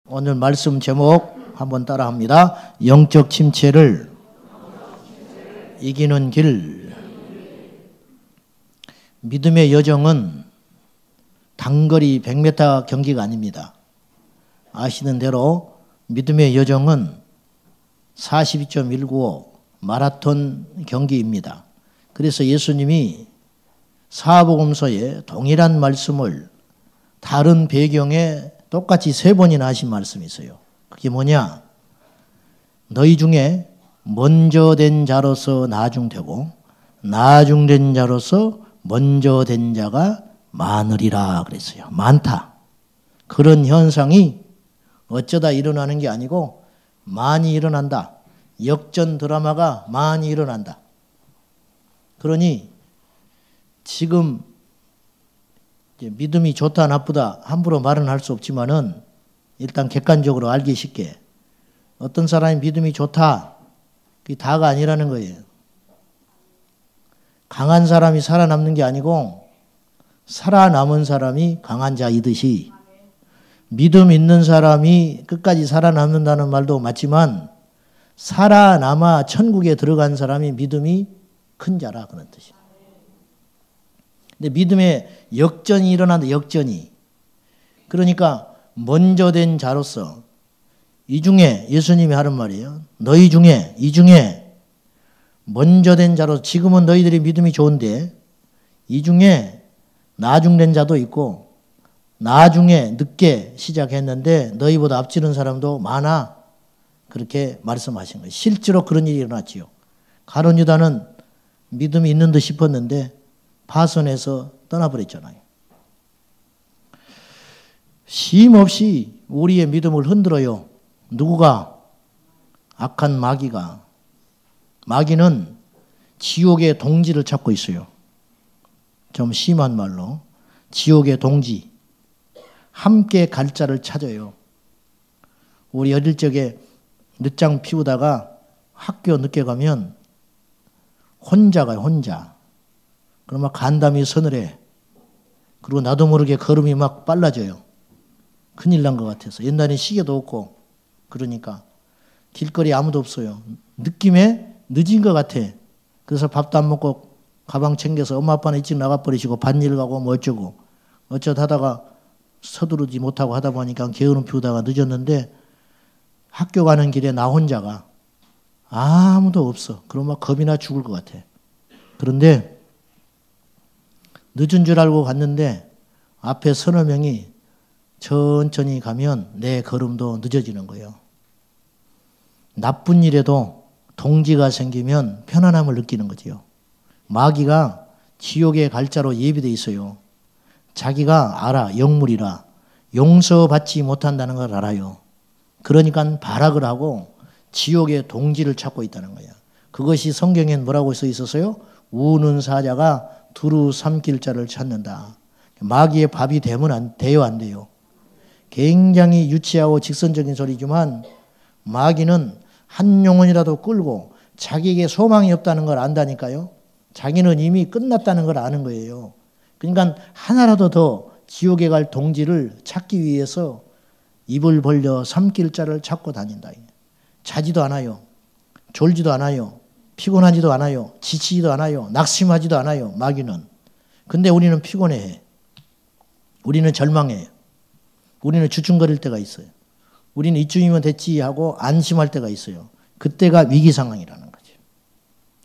오늘 말씀 제목 한번 따라합니다. 영적 침체를 이기는 길. 믿음의 여정은 단거리 100m 경기가 아닙니다. 아시는 대로 믿음의 여정은 42.195 마라톤 경기입니다. 그래서 예수님이 사복음서에 동일한 말씀을 다른 배경에 똑같이 3번이나 하신 말씀이 있어요. 그게 뭐냐? 너희 중에 먼저 된 자로서 나중되고 나중된 자로서 먼저 된 자가 많으리라 그랬어요. 많다. 그런 현상이 어쩌다 일어나는 게 아니고 많이 일어난다. 역전 드라마가 많이 일어난다. 그러니 지금 믿음이 좋다 나쁘다 함부로 말은 할 수 없지만은 일단 객관적으로 알기 쉽게 어떤 사람이 믿음이 좋다 그게 다가 아니라는 거예요. 강한 사람이 살아남는 게 아니고 살아남은 사람이 강한 자이듯이 믿음 있는 사람이 끝까지 살아남는다는 말도 맞지만 살아남아 천국에 들어간 사람이 믿음이 큰 자라 그런 뜻이에요. 근데 믿음의 역전이 일어난다. 역전이. 그러니까 먼저 된 자로서 이 중에 예수님이 하는 말이에요. 너희 중에 이 중에 먼저 된 자로 지금은 너희들이 믿음이 좋은데 이 중에 나중된 자도 있고 나중에 늦게 시작했는데 너희보다 앞지른 사람도 많아. 그렇게 말씀하신 거예요. 실제로 그런 일이 일어났지요. 가룟 유다는 믿음이 있는 듯 싶었는데 파선해서 떠나버렸잖아요. 쉼없이 우리의 믿음을 흔들어요. 누구가? 악한 마귀가. 마귀는 지옥의 동지를 찾고 있어요. 좀 심한 말로 지옥의 동지. 함께 갈 자를 찾아요. 우리 어릴 적에 늦장 피우다가 학교 늦게 가면 혼자 가요. 혼자. 그러면 간담이 서늘해. 그리고 나도 모르게 걸음이 막 빨라져요. 큰일 난 것 같아서. 옛날엔 시계도 없고 그러니까 길거리에 아무도 없어요. 느낌에 늦은 것 같아. 그래서 밥도 안 먹고 가방 챙겨서 엄마 아빠는 일찍 나가버리시고 밭일 가고 뭐 어쩌고 어쩌다 하다가 서두르지 못하고 하다 보니까 게으름 피우다가 늦었는데 학교 가는 길에 나 혼자가 아무도 없어. 그러면 막 겁이나 죽을 것 같아. 그런데 늦은 줄 알고 갔는데 앞에 서너 명이 천천히 가면 내 걸음도 늦어지는 거예요. 나쁜 일에도 동지가 생기면 편안함을 느끼는 거지요. 마귀가 지옥의 갈자로 예비되어 있어요. 자기가 알아. 영물이라. 용서받지 못한다는 걸 알아요. 그러니까 발악을 하고 지옥의 동지를 찾고 있다는 거예요. 그것이 성경엔 뭐라고 써 있었어요? 우는 사자가 두루 삼킬 자를 찾는다. 마귀의 밥이 돼요 안 돼요? 굉장히 유치하고 직선적인 소리지만 마귀는 한 영혼이라도 끌고 자기에게 소망이 없다는 걸 안다니까요. 자기는 이미 끝났다는 걸 아는 거예요. 그러니까 하나라도 더 지옥에 갈 동지를 찾기 위해서 입을 벌려 삼킬 자를 찾고 다닌다. 자지도 않아요. 졸지도 않아요. 피곤하지도 않아요. 지치지도 않아요. 낙심하지도 않아요. 마귀는. 근데 우리는 피곤해. 우리는 절망해. 우리는 주춤거릴 때가 있어요. 우리는 이쯤이면 됐지 하고 안심할 때가 있어요. 그때가 위기 상황이라는 거죠.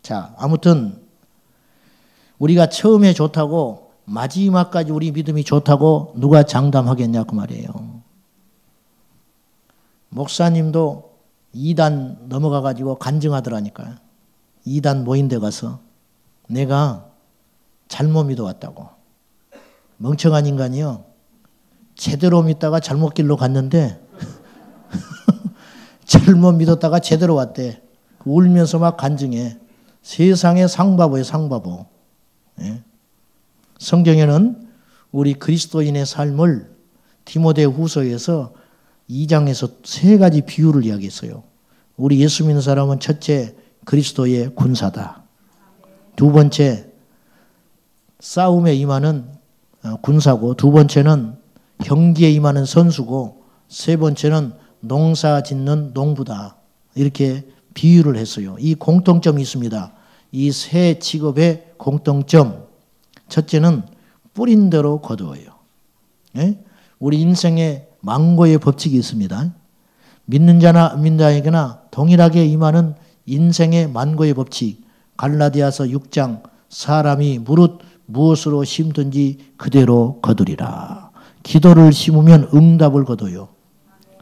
자, 아무튼 우리가 처음에 좋다고 마지막까지 우리 믿음이 좋다고 누가 장담하겠냐 그 말이에요. 목사님도 2단 넘어가가지고 간증하더라니까요. 2단 모임대 가서 내가 잘못 믿어왔다고. 멍청한 인간이요. 제대로 믿다가 잘못 길로 갔는데 잘못 믿었다가 제대로 왔대. 울면서 막 간증해. 세상의 상바보예요. 상바보. 예? 성경에는 우리 그리스도인의 삶을 디모데 후서에서 2장에서 3가지 비유를 이야기했어요. 우리 예수 믿는 사람은 첫째 그리스도의 군사다. 두 번째 싸움에 임하는 군사고 두 번째는 경기에 임하는 선수고 세 번째는 농사 짓는 농부다. 이렇게 비유를 했어요. 이 공통점이 있습니다. 이 세 직업의 공통점. 첫째는 뿌린 대로 거두어요. 예? 우리 인생에 망고의 법칙이 있습니다. 믿는 자나 안 믿는 자에게나 동일하게 임하는 인생의 만고의 법칙. 갈라디아서 6장 사람이 무릇 무엇으로 심든지 그대로 거두리라. 기도를 심으면 응답을 거둬요.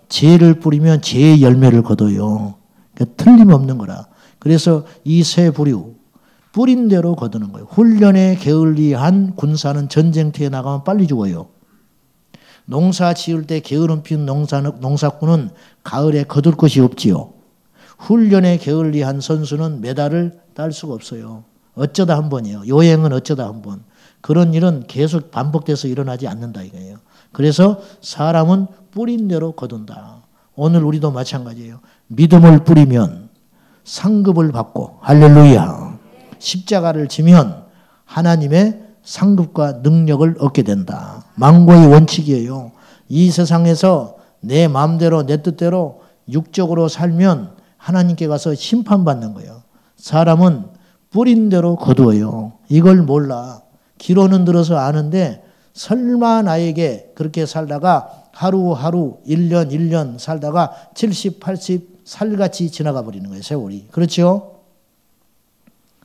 죄를 뿌리면 죄의 열매를 거둬요. 그러니까 틀림없는 거라. 그래서 이 세 부류 뿌린 대로 거두는 거예요. 훈련에 게을리한 군사는 전쟁터에 나가면 빨리 죽어요. 농사 지을 때 게으름 피운 농사꾼은 가을에 거둘 것이 없지요. 훈련에 게을리한 선수는 메달을 딸 수가 없어요. 어쩌다 한 번이에요. 요행은 어쩌다 한 번. 그런 일은 계속 반복돼서 일어나지 않는다 이거예요. 그래서 사람은 뿌린 대로 거둔다. 오늘 우리도 마찬가지예요. 믿음을 뿌리면 상급을 받고 할렐루야. 십자가를 지면 하나님의 상급과 능력을 얻게 된다. 망고의 원칙이에요. 이 세상에서 내 마음대로 내 뜻대로 육적으로 살면 하나님께 가서 심판받는 거예요. 사람은 뿌린 대로 거두어요. 이걸 몰라. 귀로는 들어서 아는데 설마 나에게 그렇게 살다가 하루하루 1년 살다가 70, 80 살같이 지나가 버리는 거예요. 세월이. 그렇죠?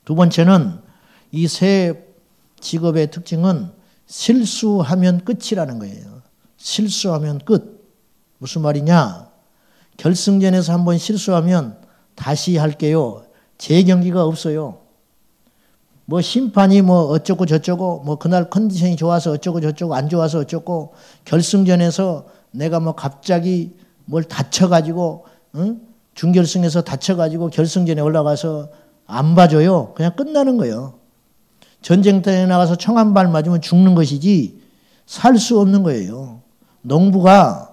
두 번째는 이 세 직업의 특징은 실수하면 끝이라는 거예요. 실수하면 끝. 무슨 말이냐? 결승전에서 한번 실수하면 다시 할게요. 재경기가 없어요. 뭐 심판이 뭐 어쩌고 저쩌고 뭐 그날 컨디션이 좋아서 어쩌고 저쩌고 안 좋아서 어쩌고 결승전에서 내가 뭐 갑자기 뭘 다쳐가지고 준결승에서 다쳐가지고 결승전에 올라가서 안 봐줘요. 그냥 끝나는 거예요. 전쟁터에 나가서 총 한 발 맞으면 죽는 것이지 살 수 없는 거예요. 농부가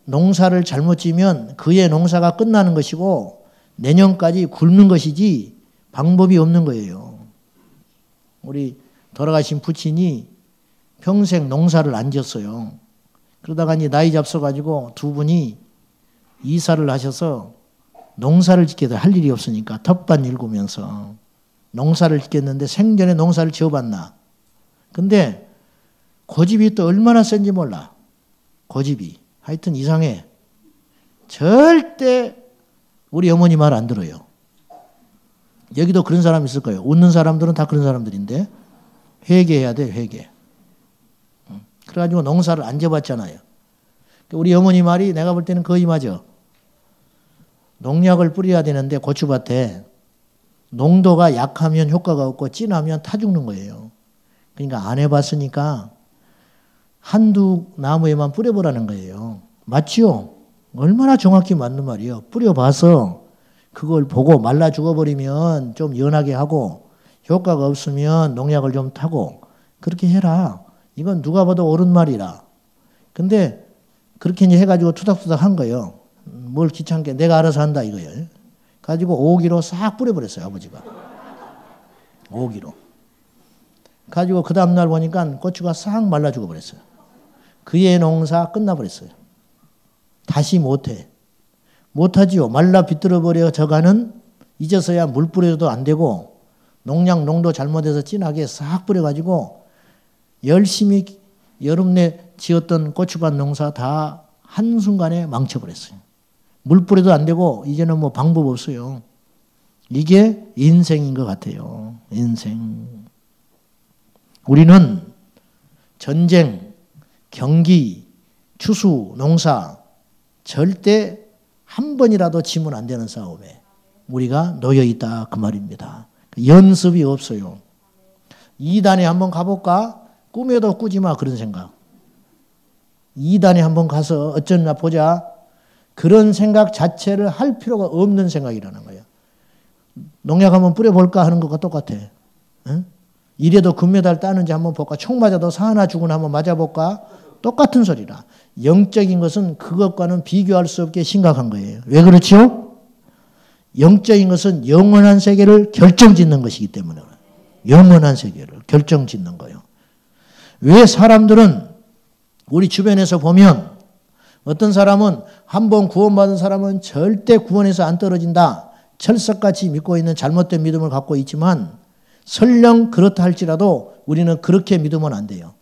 농사를 잘못 지면 그의 농사가 끝나는 것이고 내년까지 굶는 것이지 방법이 없는 거예요. 우리 돌아가신 부친이 평생 농사를 안 지었어요. 그러다가 이제 나이 잡숴가지고 두 분이 이사를 하셔서 농사를 짓게 돼. 할 일이 없으니까 텃밭 일구면서 농사를 짓겠는데 생전에 농사를 지어봤나. 근데 고집이 또 얼마나 센지 몰라. 고집이. 하여튼 이상해. 절대 우리 어머니 말 안 들어요. 여기도 그런 사람 있을 거예요. 웃는 사람들은 다 그런 사람들인데 회개해야 돼. 회개. 그래가지고 농사를 안 지어봤잖아요. 우리 어머니 말이 내가 볼 때는 거의 맞아. 농약을 뿌려야 되는데 고추밭에 농도가 약하면 효과가 없고 진하면 타 죽는 거예요. 그러니까 안 해봤으니까 한두 나무에만 뿌려보라는 거예요. 맞지요? 얼마나 정확히 맞는 말이에요. 뿌려봐서 그걸 보고 말라 죽어버리면 좀 연하게 하고 효과가 없으면 농약을 좀 타고 그렇게 해라. 이건 누가 봐도 옳은 말이라. 근데 그렇게 이제 해가지고 투닥투닥 한 거예요. 뭘 귀찮게 내가 알아서 한다 이거예요. 가지고 5기로 싹 뿌려버렸어요. 아버지가. 5기로. 가지고 그 다음날 보니까 고추가 싹 말라 죽어버렸어요. 그의 농사 끝나버렸어요. 다시 못해. 못하지요. 말라 비틀어버려져가는 이제서야 물 뿌려도 안 되고 농약 농도 잘못해서 진하게 싹 뿌려가지고 열심히 여름 내 지었던 고추밭 농사 다 한순간에 망쳐버렸어요. 물 뿌려도 안 되고 이제는 뭐 방법 없어요. 이게 인생인 것 같아요. 인생. 우리는 전쟁, 경기, 추수, 농사 절대 한 번이라도 지면 안 되는 싸움에 우리가 놓여 있다 그 말입니다. 연습이 없어요. 2단에 한번 가볼까? 꿈에도 꾸지 마 그런 생각. 2단에 한번 가서 어쩌나 보자. 그런 생각 자체를 할 필요가 없는 생각이라는 거예요. 농약 한번 뿌려볼까 하는 것과 똑같아. 응? 이래도 금메달 따는지 한번 볼까? 총 맞아도 사 하나 죽으나 한번 맞아볼까? 똑같은 소리라. 영적인 것은 그것과는 비교할 수 없게 심각한 거예요. 왜 그렇죠? 영적인 것은 영원한 세계를 결정짓는 것이기 때문에 영원한 세계를 결정짓는 거예요. 왜 사람들은 우리 주변에서 보면 어떤 사람은 한번 구원받은 사람은 절대 구원에서 안 떨어진다. 철석같이 믿고 있는 잘못된 믿음을 갖고 있지만 설령 그렇다 할지라도 우리는 그렇게 믿으면 안 돼요.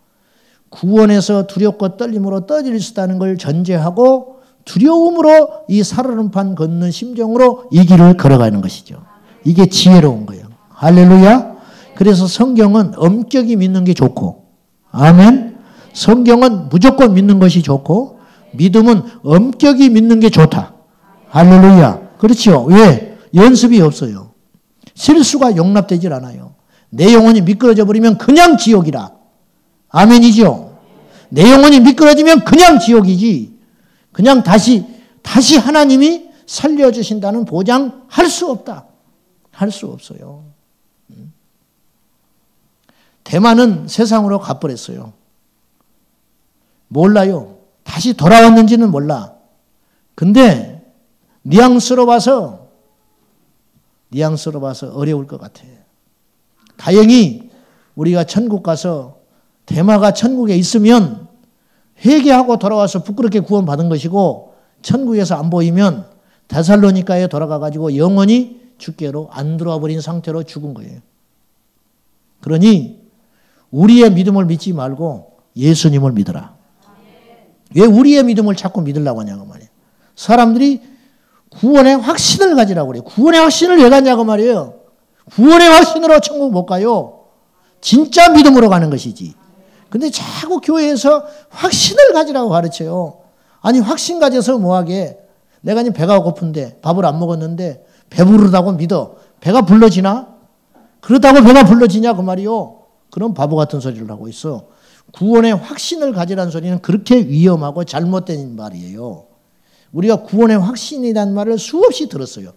구원에서 두렵고 떨림으로 떨어질 수 있다는 걸 전제하고 두려움으로 이 살얼음판 걷는 심정으로 이 길을 걸어가는 것이죠. 이게 지혜로운 거예요. 할렐루야. 그래서 성경은 엄격히 믿는 게 좋고, 아멘. 성경은 무조건 믿는 것이 좋고 믿음은 엄격히 믿는 게 좋다. 할렐루야. 그렇죠. 왜? 연습이 없어요. 실수가 용납되질 않아요. 내 영혼이 미끄러져 버리면 그냥 지옥이라. 아멘이죠. 내 영혼이 미끄러지면 그냥 지옥이지. 그냥 다시 하나님이 살려주신다는 보장 할 수 없다. 할 수 없어요. 대만은 세상으로 가버렸어요. 몰라요. 다시 돌아왔는지는 몰라. 근데 뉘앙스로 봐서 어려울 것 같아. 다행히 우리가 천국 가서 대마가 천국에 있으면 회개하고 돌아와서 부끄럽게 구원받은 것이고, 천국에서 안 보이면 데살로니가에 돌아가가지고 영원히 주께로 안 들어와 버린 상태로 죽은 거예요. 그러니 우리의 믿음을 믿지 말고 예수님을 믿어라. 왜 우리의 믿음을 자꾸 믿으려고 하냐고 말이에요. 사람들이 구원의 확신을 가지라고 그래요. 구원의 확신을 왜 가냐고 말이에요. 구원의 확신으로 천국 못 가요. 진짜 믿음으로 가는 것이지. 근데 자꾸 교회에서 확신을 가지라고 가르쳐요. 아니 확신 가져서 뭐하게. 내가 지금 배가 고픈데 밥을 안 먹었는데 배부르다고 믿어. 배가 불러지나? 그렇다고 배가 불러지냐 그 말이요. 그런 바보 같은 소리를 하고 있어. 구원의 확신을 가지라는 소리는 그렇게 위험하고 잘못된 말이에요. 우리가 구원의 확신이라는 말을 수없이 들었어요.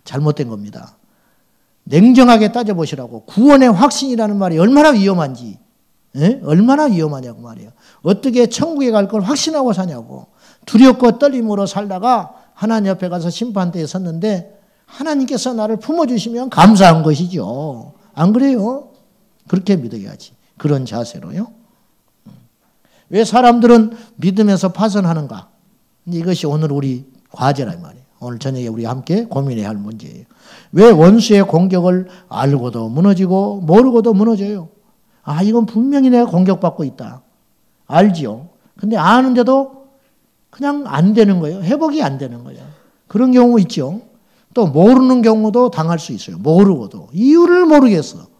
잘못된 겁니다. 냉정하게 따져보시라고. 구원의 확신이라는 말이 얼마나 위험한지. 얼마나 위험하냐고 말이에요. 어떻게 천국에 갈 걸 확신하고 사냐고. 두렵고 떨림으로 살다가 하나님 옆에 가서 심판대에 섰는데 하나님께서 나를 품어주시면 감사한 것이죠. 안 그래요? 그렇게 믿어야지. 그런 자세로요. 왜 사람들은 믿음에서 파선하는가? 이것이 오늘 우리 과제란 말이에요. 오늘 저녁에 우리 함께 고민해야 할 문제예요. 왜 원수의 공격을 알고도 무너지고 모르고도 무너져요? 아, 이건 분명히 내가 공격받고 있다. 알지요. 근데 아는데도 그냥 안 되는 거예요. 회복이 안 되는 거예요. 그런 경우 있죠. 또 모르는 경우도 당할 수 있어요. 모르고도. 이유를 모르겠어.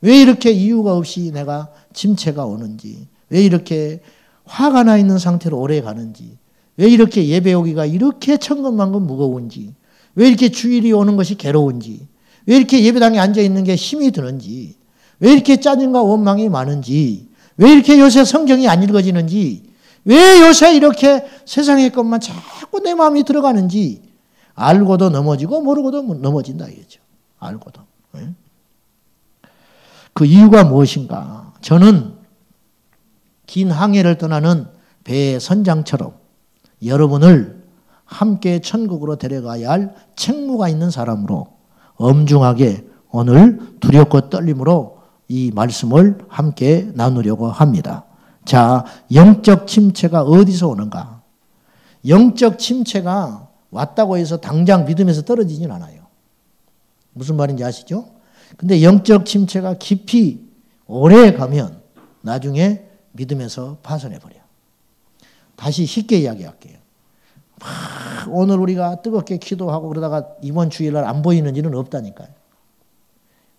왜 이렇게 이유가 없이 내가 침체가 오는지, 왜 이렇게 화가 나 있는 상태로 오래 가는지, 왜 이렇게 예배 오기가 이렇게 천근만근 무거운지, 왜 이렇게 주일이 오는 것이 괴로운지, 왜 이렇게 예배당에 앉아있는 게 힘이 드는지, 왜 이렇게 짜증과 원망이 많은지, 왜 이렇게 요새 성경이 안 읽어지는지, 왜 요새 이렇게 세상의 것만 자꾸 내 마음이 들어가는지 알고도 넘어지고 모르고도 넘어진다 이거죠. 알고도. 그 이유가 무엇인가? 저는 긴 항해를 떠나는 배의 선장처럼 여러분을 함께 천국으로 데려가야 할 책무가 있는 사람으로 엄중하게 오늘 두렵고 떨림으로 이 말씀을 함께 나누려고 합니다. 자, 영적 침체가 어디서 오는가? 영적 침체가 왔다고 해서 당장 믿음에서 떨어지진 않아요. 무슨 말인지 아시죠? 근데 영적 침체가 깊이 오래 가면 나중에 믿음에서 파손해버려요. 다시 쉽게 이야기할게요. 오늘 우리가 뜨겁게 기도하고 그러다가 이번 주일날 안 보이는 일은 없다니까요.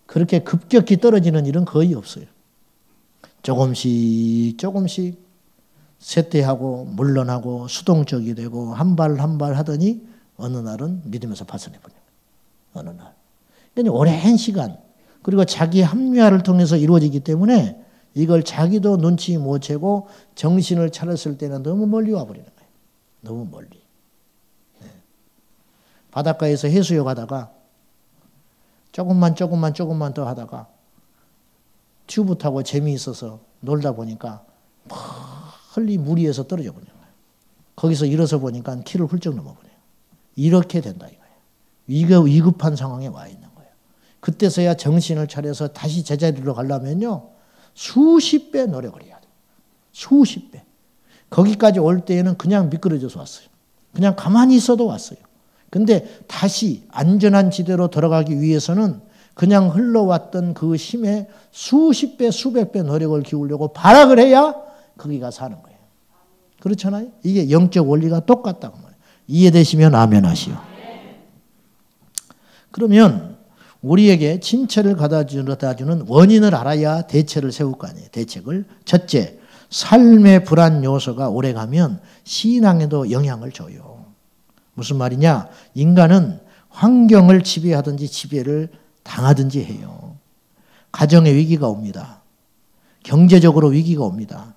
그렇게 급격히 떨어지는 일은 거의 없어요. 조금씩 쇠퇴하고 물러나고 수동적이 되고 한 발 한 발 하더니 어느 날은 믿음에서 파손해버려요. 어느 날. 그러니까 오랜 시간 그리고 자기 합리화를 통해서 이루어지기 때문에 이걸 자기도 눈치 못 채고 정신을 차렸을 때는 너무 멀리 와버리는 거예요. 너무 멀리. 네. 바닷가에서 해수욕 하다가 조금만 더 하다가 튜브 타고 재미있어서 놀다 보니까 멀리 물 위에서 떨어져 버려요. 거기서 일어서 보니까 키를 훌쩍 넘어버려요. 이렇게 된다 이거예요. 위급한 상황에 와 있는 거예요. 그때서야 정신을 차려서 다시 제자리로 가려면요. 수십 배 노력을 해야 돼요. 수십 배. 거기까지 올 때에는 그냥 미끄러져서 왔어요. 그냥 가만히 있어도 왔어요. 근데 다시 안전한 지대로 들어가기 위해서는 그냥 흘러왔던 그 힘에 수십 배, 수백 배 노력을 기울이고 발악을 해야 거기가 사는 거예요. 그렇잖아요? 이게 영적 원리가 똑같다고 말해요. 이해되시면 아멘 하시오. 그러면 우리에게 침체를 가져다 주는 원인을 알아야 대책을 세울 거 아니에요. 대책을. 첫째, 삶의 불안 요소가 오래가면 신앙에도 영향을 줘요. 무슨 말이냐? 인간은 환경을 지배하든지 지배를 당하든지 해요. 가정의 위기가 옵니다. 경제적으로 위기가 옵니다.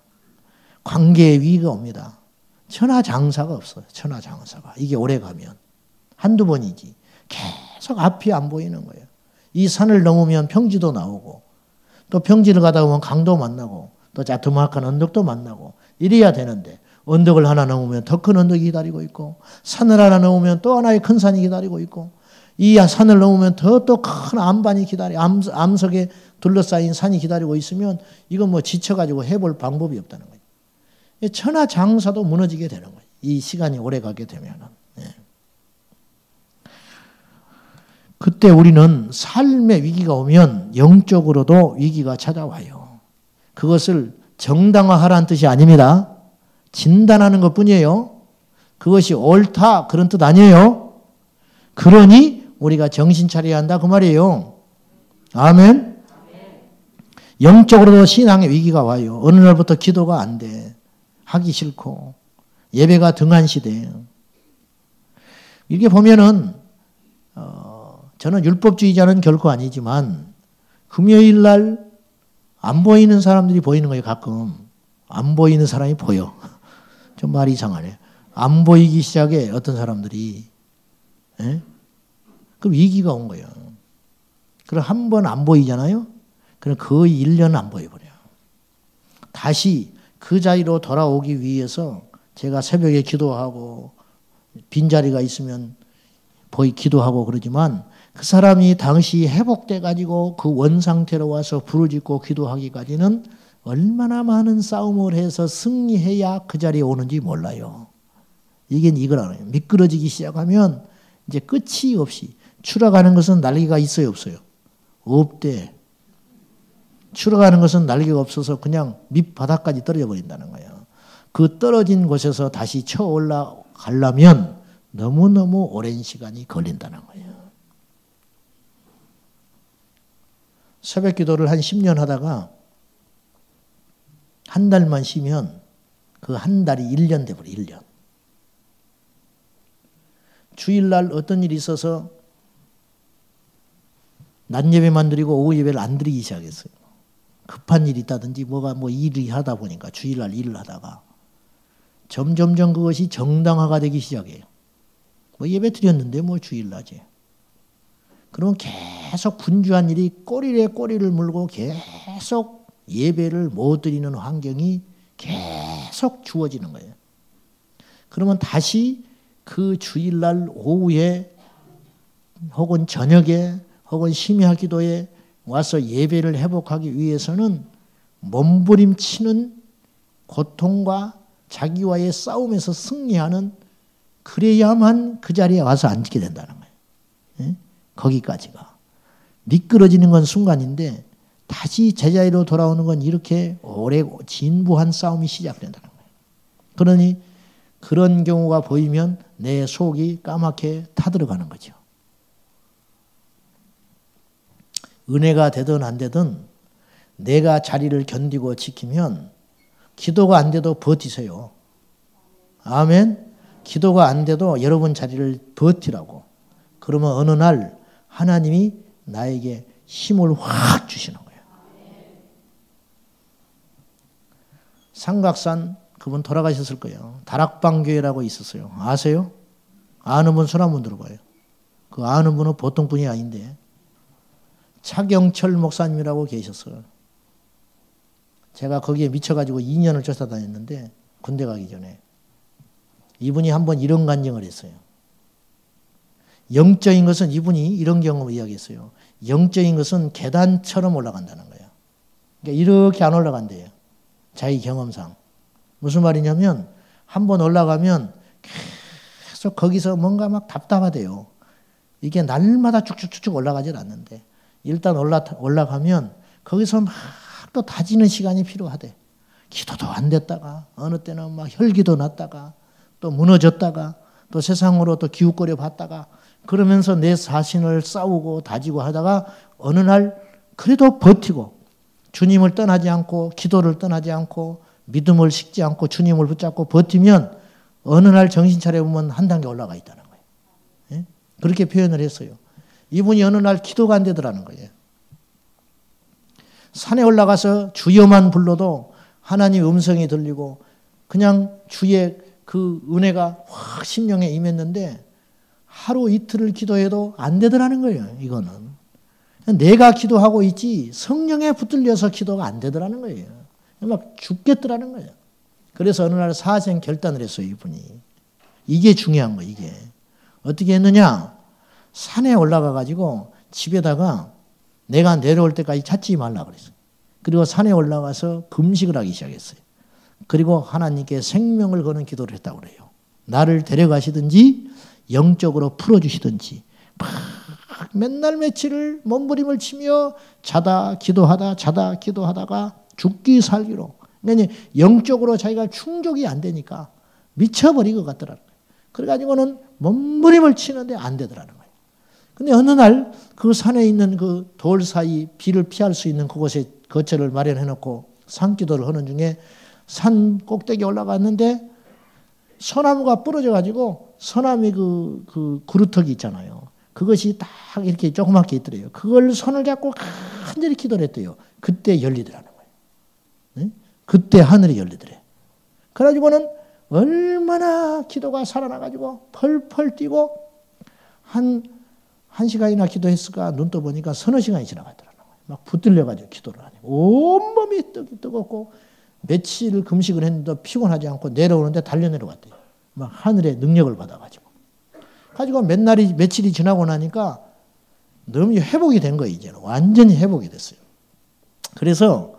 관계의 위기가 옵니다. 천하장사가 없어요. 천하장사가. 이게 오래가면. 한두 번이지. 계속 앞이 안 보이는 거예요. 이 산을 넘으면 평지도 나오고 또 평지를 가다 보면 강도 만나고 또 자투막한 언덕도 만나고 이래야 되는데 언덕을 하나 넘으면 더 큰 언덕이 기다리고 있고 산을 하나 넘으면 또 하나의 큰 산이 기다리고 있고 이 산을 넘으면 더 또 큰 암반이 암석에 둘러싸인 산이 기다리고 있으면 이건 뭐 지쳐가지고 해볼 방법이 없다는 거예요. 천하장사도 무너지게 되는 거예요. 이 시간이 오래 가게 되면은. 그때 우리는 삶의 위기가 오면 영적으로도 위기가 찾아와요. 그것을 정당화하라는 뜻이 아닙니다. 진단하는 것뿐이에요. 그것이 옳다 그런 뜻 아니에요. 그러니 우리가 정신 차려야 한다 그 말이에요. 아멘. 영적으로도 신앙의 위기가 와요. 어느 날부터 기도가 안 돼. 하기 싫고 예배가 등한시돼. 이렇게 보면은 저는 율법주의자는 결코 아니지만 금요일 날 안 보이는 사람들이 보이는 거예요. 가끔 안 보이는 사람이 보여. 좀 말이 이상하네. 안 보이기 시작해 어떤 사람들이. 그럼 위기가 온 거예요. 그럼 한 번 안 보이잖아요. 그럼 거의 1년 안 보여버려요. 다시 그 자리로 돌아오기 위해서 제가 새벽에 기도하고 빈자리가 있으면 기도하고 그러지만 그 사람이 당시 회복돼 가지고 그 원상태로 와서 부르짖고 기도하기까지는 얼마나 많은 싸움을 해서 승리해야 그 자리에 오는지 몰라요. 이게 이거라고요. 미끄러지기 시작하면 이제 끝이 없이 추락하는 것은 날개가 있어요, 없어요? 없대. 추락하는 것은 날개가 없어서 그냥 밑바닥까지 떨어져 버린다는 거예요. 그 떨어진 곳에서 다시 쳐 올라가려면 너무너무 오랜 시간이 걸린다는 거예요. 새벽 기도를 한 10년 하다가 한 달만 쉬면 그 한 달이 1년 돼버려, 1년. 주일날 어떤 일이 있어서 낮 예배만 드리고 오후 예배를 안 드리기 시작했어요. 급한 일이 있다든지 일이 하다 보니까 주일날 일을 하다가 점점점 그것이 정당화가 되기 시작해요. 예배 드렸는데 주일날이지. 그러면 계속 분주한 일이 꼬리에 꼬리를 물고 계속 예배를 못 드리는 환경이 계속 주어지는 거예요. 그러면 다시 그 주일날 오후에 혹은 저녁에 혹은 심야 기도에 와서 예배를 회복하기 위해서는 몸부림치는 고통과 자기와의 싸움에서 승리하는 그래야만 그 자리에 와서 앉게 된다는 거예요. 거기까지가. 미끄러지는 건 순간인데 다시 제자리로 돌아오는 건 이렇게 오래 진부한 싸움이 시작된다는 거예요. 그러니 그런 경우가 보이면 내 속이 까맣게 타들어가는 거죠. 은혜가 되든 안 되든 내가 자리를 견디고 지키면 기도가 안 돼도 버티세요. 아멘. 기도가 안 돼도 여러분 자리를 버티라고. 그러면 어느 날 하나님이 나에게 힘을 확 주시는 거예요. 삼각산 그분 돌아가셨을 거예요. 다락방교회라고 있었어요. 아세요? 아는 분 손 한번 들어봐요. 그 아는 분은 보통 분이 아닌데 차경철 목사님이라고 계셨어요. 제가 거기에 미쳐가지고 2년을 쫓아다녔는데 군대 가기 전에 이분이 한번 이런 간증을 했어요. 영적인 것은 이분이 이런 경험을 이야기했어요. 영적인 것은 계단처럼 올라간다는 거예요. 그러니까 이렇게 안 올라간대요. 자기 경험상. 무슨 말이냐면 한번 올라가면 계속 거기서 뭔가 막 답답하대요. 이게 날마다 쭉쭉쭉쭉 올라가질 않는데 일단 올라가면 거기서 막 또 다지는 시간이 필요하대. 기도도 안 됐다가 어느 때는 막 혈기도 났다가 또 무너졌다가 또 세상으로 또 기웃거려 봤다가 그러면서 내 자신을 싸우고 다지고 하다가 어느 날 그래도 버티고 주님을 떠나지 않고 기도를 떠나지 않고 믿음을 식지 않고 주님을 붙잡고 버티면 어느 날 정신 차려보면 한 단계 올라가 있다는 거예요. 예? 그렇게 표현을 했어요. 이분이 어느 날 기도가 안 되더라는 거예요. 산에 올라가서 주여만 불러도 하나님 음성이 들리고 그냥 주의 그 은혜가 확 심령에 임했는데 하루 이틀을 기도해도 안 되더라는 거예요. 이거는. 내가 기도하고 있지 성령에 붙들려서 기도가 안 되더라는 거예요. 막 죽겠더라는 거예요. 그래서 어느 날 사생 결단을 했어요. 이분이. 이게 중요한 거예요. 이게. 어떻게 했느냐. 산에 올라가 가지고 집에다가 내가 내려올 때까지 찾지 말라 그랬어요. 그리고 산에 올라가서 금식을 하기 시작했어요. 그리고 하나님께 생명을 거는 기도를 했다고 그래요. 나를 데려가시든지 영적으로 풀어주시든지 막 맨날 며칠을 몸부림을 치며 자다 기도하다가 죽기 살기로 그러니까 영적으로 자기가 충족이 안 되니까 미쳐버린 것 같더라고요. 그래가지고는 몸부림을 치는데 안 되더라는 거예요. 근데 어느 날 그 산에 있는 그 돌 사이 비를 피할 수 있는 그곳에 거처를 마련해놓고 산기도를 하는 중에 산 꼭대기에 올라갔는데 소나무가 부러져가지고 소나무 그 그루터기 있잖아요. 그것이 딱 이렇게 조그맣게 있더래요. 그걸 손을 잡고 간절히 기도를 했대요. 그때 열리더라는 거예요. 네? 그때 하늘이 열리더래. 그래가지고는 얼마나 기도가 살아나가지고 펄펄 뛰고 한 시간이나 기도했을까 눈 떠보니까 서너 시간이 지나갔더라는 거예요. 막 붙들려가지고 기도를 하니 온몸이 뜨겁고 며칠 금식을 했는데 피곤하지 않고 내려오는데 달려내려갔대요. 막 하늘의 능력을 받아가지고. 가지고 며칠이 지나고 나니까 너무 회복이 된 거예요. 이제는 완전히 회복이 됐어요. 그래서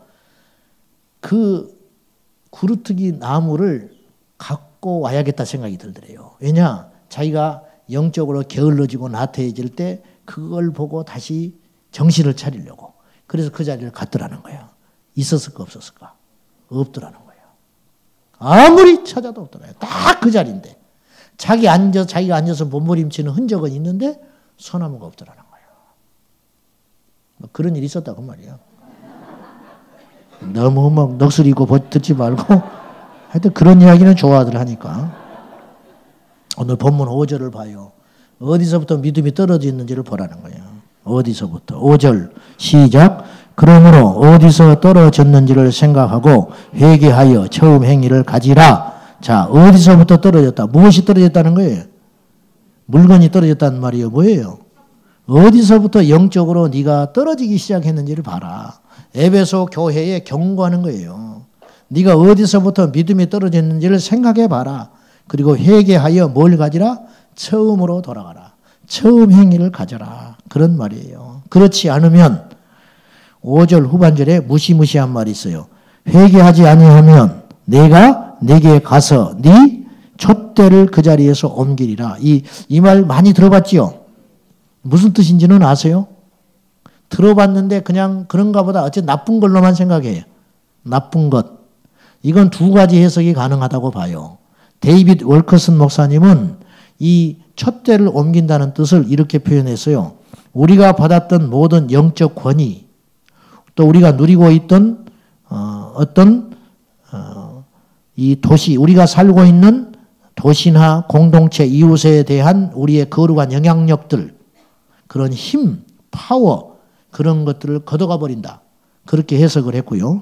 그 구루트기 나무를 갖고 와야겠다 생각이 들더래요. 왜냐? 자기가 영적으로 게을러지고 나태해질 때 그걸 보고 다시 정신을 차리려고. 그래서 그 자리를 갔더라는 거예요. 있었을까 없었을까? 없더라는 거예요. 아무리 찾아도 없더라고요. 딱 그 자리인데. 자기가 앉아서 몸부림치는 흔적은 있는데 소나무가 없더라는 거예요. 뭐 그런 일이 있었다고 말이에요. 너무 막 넋을 잃고 듣지 말고 하여튼 그런 이야기는 좋아들 하니까. 오늘 본문 5절을 봐요. 어디서부터 믿음이 떨어지는지를 보라는 거예요. 어디서부터. 5절 시작. 그러므로 어디서 떨어졌는지를 생각하고 회개하여 처음 행위를 가지라. 자, 어디서부터 떨어졌다. 무엇이 떨어졌다는 거예요? 물건이 떨어졌다는 말이에요. 뭐예요? 어디서부터 영적으로 네가 떨어지기 시작했는지를 봐라. 에베소 교회에 경고하는 거예요. 네가 어디서부터 믿음이 떨어졌는지를 생각해 봐라. 그리고 회개하여 뭘 가지라? 처음으로 돌아가라. 처음 행위를 가져라. 그런 말이에요. 그렇지 않으면 5절 후반절에 무시무시한 말이 있어요. 회개하지 아니하면 내가 네게 가서 네 촛대를 그 자리에서 옮기리라. 이 말 많이 들어봤지요? 무슨 뜻인지는 아세요? 들어봤는데 그냥 그런가 보다 어쨌든 나쁜 걸로만 생각해요. 나쁜 것. 이건 두 가지 해석이 가능하다고 봐요. 데이빗 월커슨 목사님은 이 촛대를 옮긴다는 뜻을 이렇게 표현했어요. 우리가 받았던 모든 영적 권위, 또 우리가 누리고 있던 이 도시, 우리가 살고 있는 도시나 공동체, 이웃에 대한 우리의 거룩한 영향력들, 그런 힘, 파워, 그런 것들을 걷어가 버린다. 그렇게 해석을 했고요.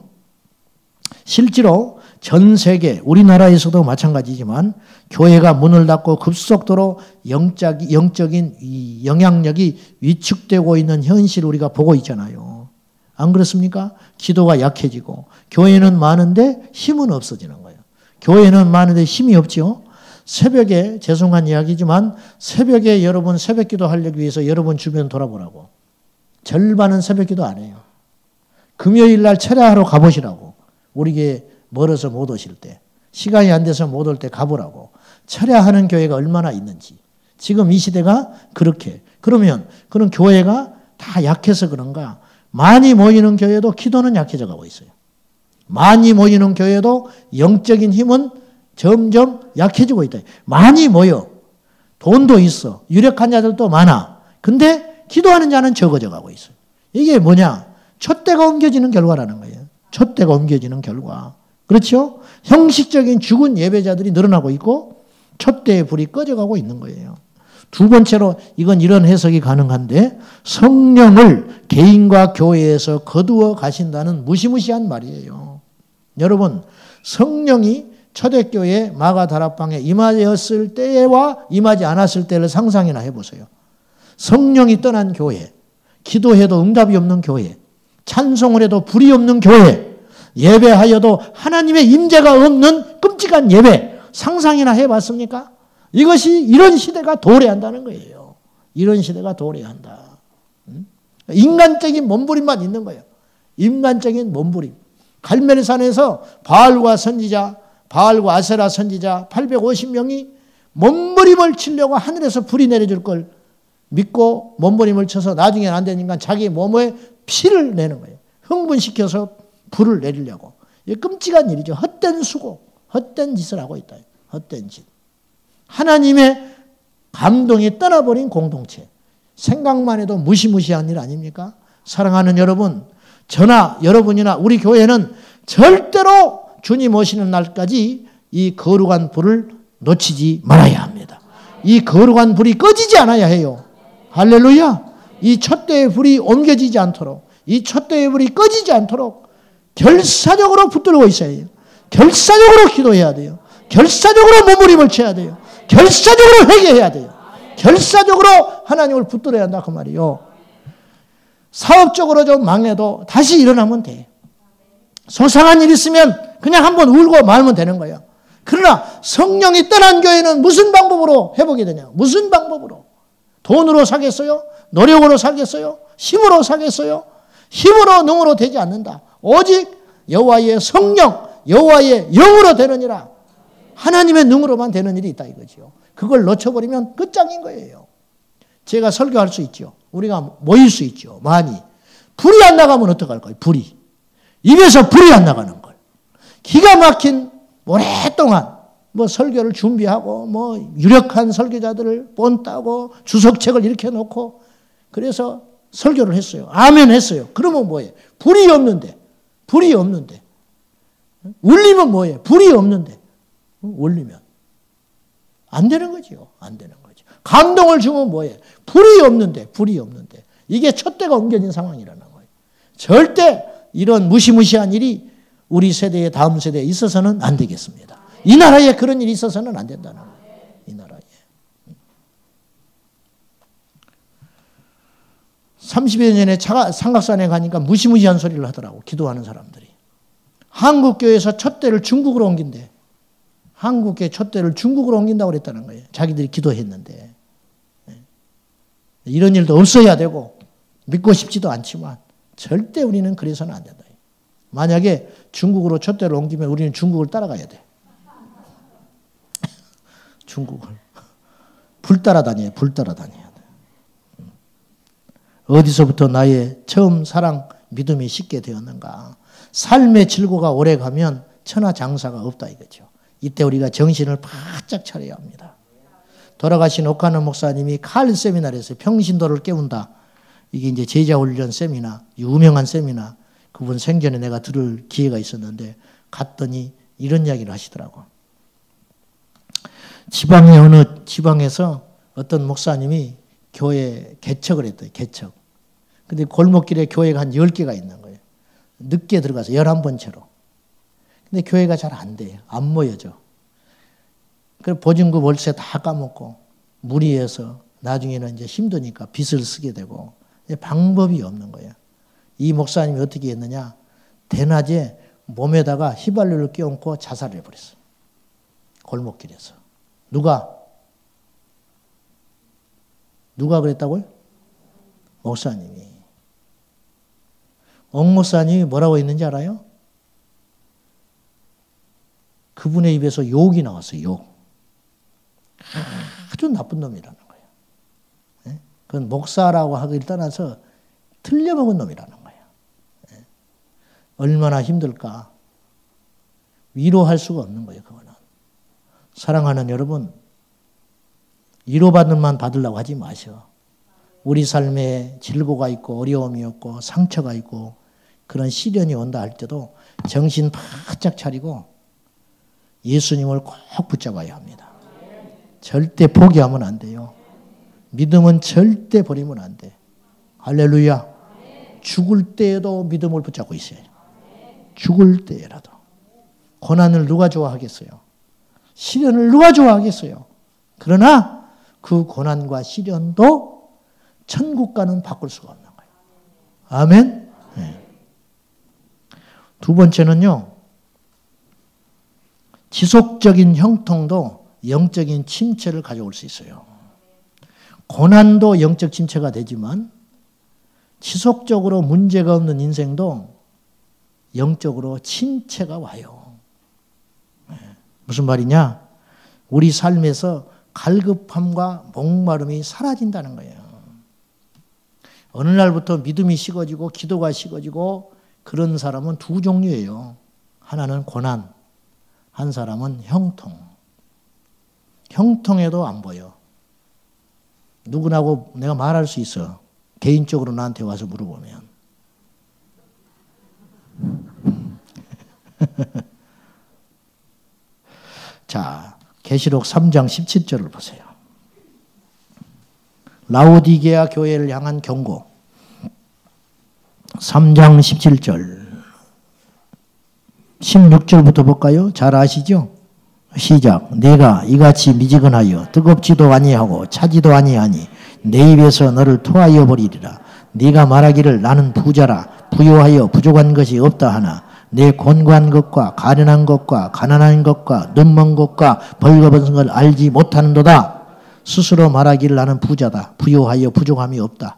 실제로 전 세계, 우리나라에서도 마찬가지지만 교회가 문을 닫고 급속도로 영적인 이 영향력이 위축되고 있는 현실을 우리가 보고 있잖아요. 안 그렇습니까? 기도가 약해지고 교회는 많은데 힘은 없어지는 거예요. 교회는 많은데 힘이 없죠. 새벽에, 죄송한 이야기지만 새벽에 여러분 새벽 기도 하려기 위해서 여러분 주변 돌아보라고. 절반은 새벽 기도 안 해요. 금요일 날 철야하러 가보시라고. 우리 교회 멀어서 못 오실 때. 시간이 안 돼서 못 올 때 가보라고. 철야하는 교회가 얼마나 있는지. 지금 이 시대가 그렇게. 그러면 그런 교회가 다 약해서 그런가? 많이 모이는 교회도 기도는 약해져 가고 있어요. 많이 모이는 교회도 영적인 힘은 점점 약해지고 있다. 많이 모여. 돈도 있어. 유력한 자들도 많아. 근데 기도하는 자는 적어져 가고 있어요. 이게 뭐냐? 촛대가 옮겨지는 결과라는 거예요. 촛대가 옮겨지는 결과. 그렇죠? 형식적인 죽은 예배자들이 늘어나고 있고 촛대의 불이 꺼져가고 있는 거예요. 두 번째로 이건 이런 해석이 가능한데 성령을 개인과 교회에서 거두어 가신다는 무시무시한 말이에요. 여러분 성령이 초대교회 마가다락방에 임하였을 때와 임하지 않았을 때를 상상이나 해보세요. 성령이 떠난 교회, 기도해도 응답이 없는 교회, 찬송을 해도 불이 없는 교회, 예배하여도 하나님의 임재가 없는 끔찍한 예배 상상이나 해봤습니까? 이것이 이런 시대가 도래한다는 거예요. 이런 시대가 도래한다. 인간적인 몸부림만 있는 거예요. 인간적인 몸부림. 갈멜산에서 바알과 선지자, 바알과 아세라 선지자 850명이 몸부림을 치려고 하늘에서 불이 내려줄 걸 믿고 몸부림을 쳐서 나중에는 안 되니까 자기 몸에 피를 내는 거예요. 흥분시켜서 불을 내리려고. 이게 끔찍한 일이죠. 헛된 수고, 헛된 짓을 하고 있다. 헛된 짓. 하나님의 감동이 떠나버린 공동체. 생각만 해도 무시무시한 일 아닙니까? 사랑하는 여러분, 저나 여러분이나 우리 교회는 절대로 주님 오시는 날까지 이 거룩한 불을 놓치지 말아야 합니다. 이 거룩한 불이 꺼지지 않아야 해요. 할렐루야. 이 촛대의 불이 옮겨지지 않도록, 이 촛대의 불이 꺼지지 않도록 결사적으로 붙들고 있어야 해요. 결사적으로 기도해야 돼요. 결사적으로 몸부림을 쳐야 돼요. 결사적으로 회개해야 돼요. 결사적으로 하나님을 붙들어야 한다 그 말이요. 사업적으로 좀 망해도 다시 일어나면 돼. 소상한 일 있으면 그냥 한번 울고 말면 되는 거예요. 그러나 성령이 떠난 교회는 무슨 방법으로 회복이 되냐? 무슨 방법으로? 돈으로 사겠어요? 노력으로 사겠어요? 힘으로 사겠어요? 힘으로 능으로 되지 않는다. 오직 여호와의 성령, 여호와의 영으로 되느니라. 하나님의 능으로만 되는 일이 있다 이거죠. 그걸 놓쳐버리면 끝장인 거예요. 제가 설교할 수 있죠. 우리가 모일 수 있죠. 많이. 불이 안 나가면 어떡할까요? 불이. 입에서 불이 안 나가는 걸. 기가 막힌 오랫동안 뭐 설교를 준비하고 뭐 유력한 설교자들을 본따고 주석책을 이렇게 놓고 그래서 설교를 했어요. 아멘 했어요. 그러면 뭐예요? 불이 없는데. 불이 없는데. 울리면 뭐예요? 불이 없는데. 울리면. 안 되는 거죠. 안 되는 거죠. 감동을 주면 뭐예요? 불이 없는데. 불이 없는데. 이게 촛대가 옮겨진 상황이라는 거예요. 절대 이런 무시무시한 일이 우리 세대의 다음 세대에 있어서는 안 되겠습니다. 이 나라에 그런 일이 있어서는 안 된다는 거예요. 이 나라에. 30여 년 전에 삼각산에 가니까 무시무시한 소리를 하더라고. 기도하는 사람들이. 한국교회에서 촛대를 중국으로 옮긴대. 한국교회 촛대를 중국으로 옮긴다고 그랬다는 거예요. 자기들이 기도했는데. 이런 일도 없어야 되고 믿고 싶지도 않지만 절대 우리는 그래서는 안 된다. 만약에 중국으로 촛대를 옮기면 우리는 중국을 따라가야 돼. 중국을. 불 따라다녀야 돼. 어디서부터 나의 처음 사랑, 믿음이 식게 되었는가. 삶의 질고가 오래가면 천하장사가 없다 이거죠. 이때 우리가 정신을 바짝 차려야 합니다. 돌아가신 오카노 목사님이 칼 세미나에서 평신도를 깨운다. 이게 이제 제자훈련 세미나, 유명한 세미나, 그분 생전에 내가 들을 기회가 있었는데 갔더니 이런 이야기를 하시더라고. 지방의 어느 지방에서 어떤 목사님이 교회 개척을 했대요. 개척. 근데 골목길에 교회가 한 10개가 있는 거예요. 늦게 들어가서 11번째로. 근데 교회가 잘 안 돼요. 안 모여져. 그래서 보증금 월세 다 까먹고 무리해서 나중에는 이제 힘드니까 빚을 쓰게 되고 방법이 없는 거예요. 이 목사님이 어떻게 했느냐. 대낮에 몸에다가 휘발유를 끼얹고 자살을 해버렸어요. 골목길에서. 누가 그랬다고요? 목사님이. 옥 목사님이 뭐라고 했는지 알아요? 그 그분의 입에서 욕이 나왔어요. 욕. 아주 나쁜 놈이라는 거예요. 예? 그건 목사라고 하기를 떠나서 틀려먹은 놈이라는 거예요. 예? 얼마나 힘들까. 위로할 수가 없는 거예요. 그거는. 사랑하는 여러분, 위로받는 만 받으려고 하지 마셔. 우리 삶에 질고가 있고 어려움이 없고 상처가 있고 그런 시련이 온다 할 때도 정신 바짝 차리고 예수님을 꼭 붙잡아야 합니다. 절대 포기하면 안 돼요. 믿음은 절대 버리면 안 돼. 할렐루야. 죽을 때에도 믿음을 붙잡고 있어요. 죽을 때라도. 고난을 누가 좋아하겠어요? 시련을 누가 좋아하겠어요? 그러나 그 고난과 시련도 천국과는 바꿀 수가 없는 거예요. 아멘? 네. 두 번째는요. 지속적인 형통도 영적인 침체를 가져올 수 있어요. 고난도 영적 침체가 되지만 지속적으로 문제가 없는 인생도 영적으로 침체가 와요. 무슨 말이냐? 우리 삶에서 갈급함과 목마름이 사라진다는 거예요. 어느 날부터 믿음이 식어지고 기도가 식어지고 그런 사람은 두 종류예요. 하나는 고난, 한 사람은 형통. 형통에도 안 보여. 누구나고 내가 말할 수 있어. 개인적으로 나한테 와서 물어보면. 자, 계시록 3장 17절을 보세요. 라오디게아 교회를 향한 경고. 3장 17절. 16절부터 볼까요? 잘 아시죠? 시작. 내가 이같이 미지근하여 뜨겁지도 아니하고 차지도 아니하니 내 입에서 너를 토하여 버리리라. 네가 말하기를 나는 부자라 부요하여 부족한 것이 없다 하나 내 곤고한 것과 가련한 것과 가난한 것과 눈먼 것과 벌거벗은 걸 알지 못하는도다. 스스로 말하기를 나는 부자다 부요하여 부족함이 없다.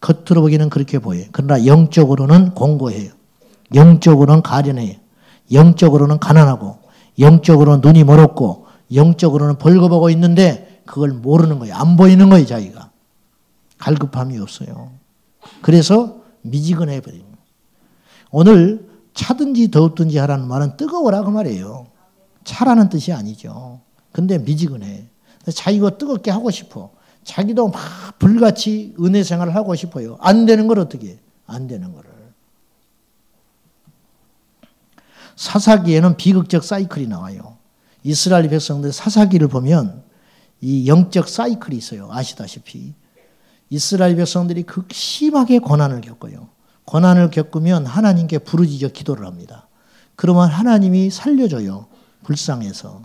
겉으로 보기는 그렇게 보여요. 그러나 영적으로는 공고해요. 영적으로는 가련해요. 영적으로는 가난하고 영적으로는 눈이 멀었고 영적으로는 벌거벗고 있는데 그걸 모르는 거예요. 안 보이는 거예요. 자기가. 갈급함이 없어요. 그래서 미지근해 버려요. 오늘 차든지 더웠든지 하라는 말은 뜨거워라 그 말이에요. 차라는 뜻이 아니죠. 근데 미지근해. 자기가 뜨겁게 하고 싶어. 자기도 막 불같이 은혜 생활을 하고 싶어요. 안 되는 걸 어떻게 해? 안 되는 거를. 사사기에는 비극적 사이클이 나와요. 이스라엘 백성들 사사기를 보면 이 영적 사이클이 있어요. 아시다시피. 이스라엘 백성들이 극심하게 고난을 겪어요. 고난을 겪으면 하나님께 부르짖어 기도를 합니다. 그러면 하나님이 살려줘요. 불쌍해서.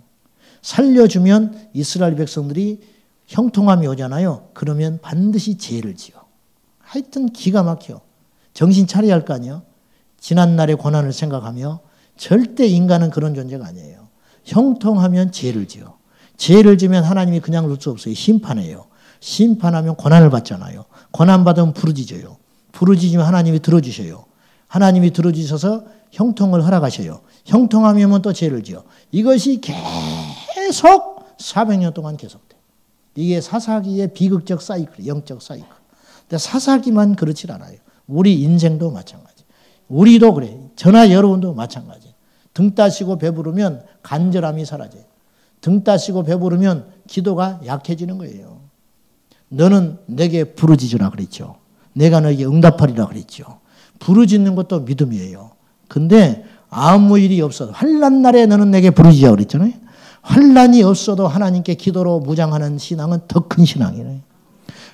살려주면 이스라엘 백성들이 형통함이 오잖아요. 그러면 반드시 죄를 지어. 하여튼 기가 막혀. 정신 차려야 할 거 아니에요. 지난날의 고난을 생각하며 절대 인간은 그런 존재가 아니에요. 형통하면 죄를 지어. 죄를 지면 하나님이 그냥 둘 수 없어요. 심판해요. 심판하면 고난을 받잖아요. 고난받으면 부르짖어요. 부르짖으면 하나님이 들어주셔요. 하나님이 들어주셔서 형통을 허락하셔요. 형통하면 또 죄를 지어. 이것이 계속 400년 동안 계속돼요. 이게 사사기의 비극적 사이클, 영적 사이클. 근데 사사기만 그렇지 않아요. 우리 인생도 마찬가지. 우리도 그래. 저나 여러분도 마찬가지. 등 따시고 배부르면 간절함이 사라져요. 등 따시고 배부르면 기도가 약해지는 거예요. 너는 내게 부르짖으라 그랬죠. 내가 너에게 응답하리라 그랬죠. 부르짖는 것도 믿음이에요. 근데 아무 일이 없어도 환난 날에 너는 내게 부르짖으라 그랬잖아요. 환난이 없어도 하나님께 기도로 무장하는 신앙은 더 큰 신앙이에요.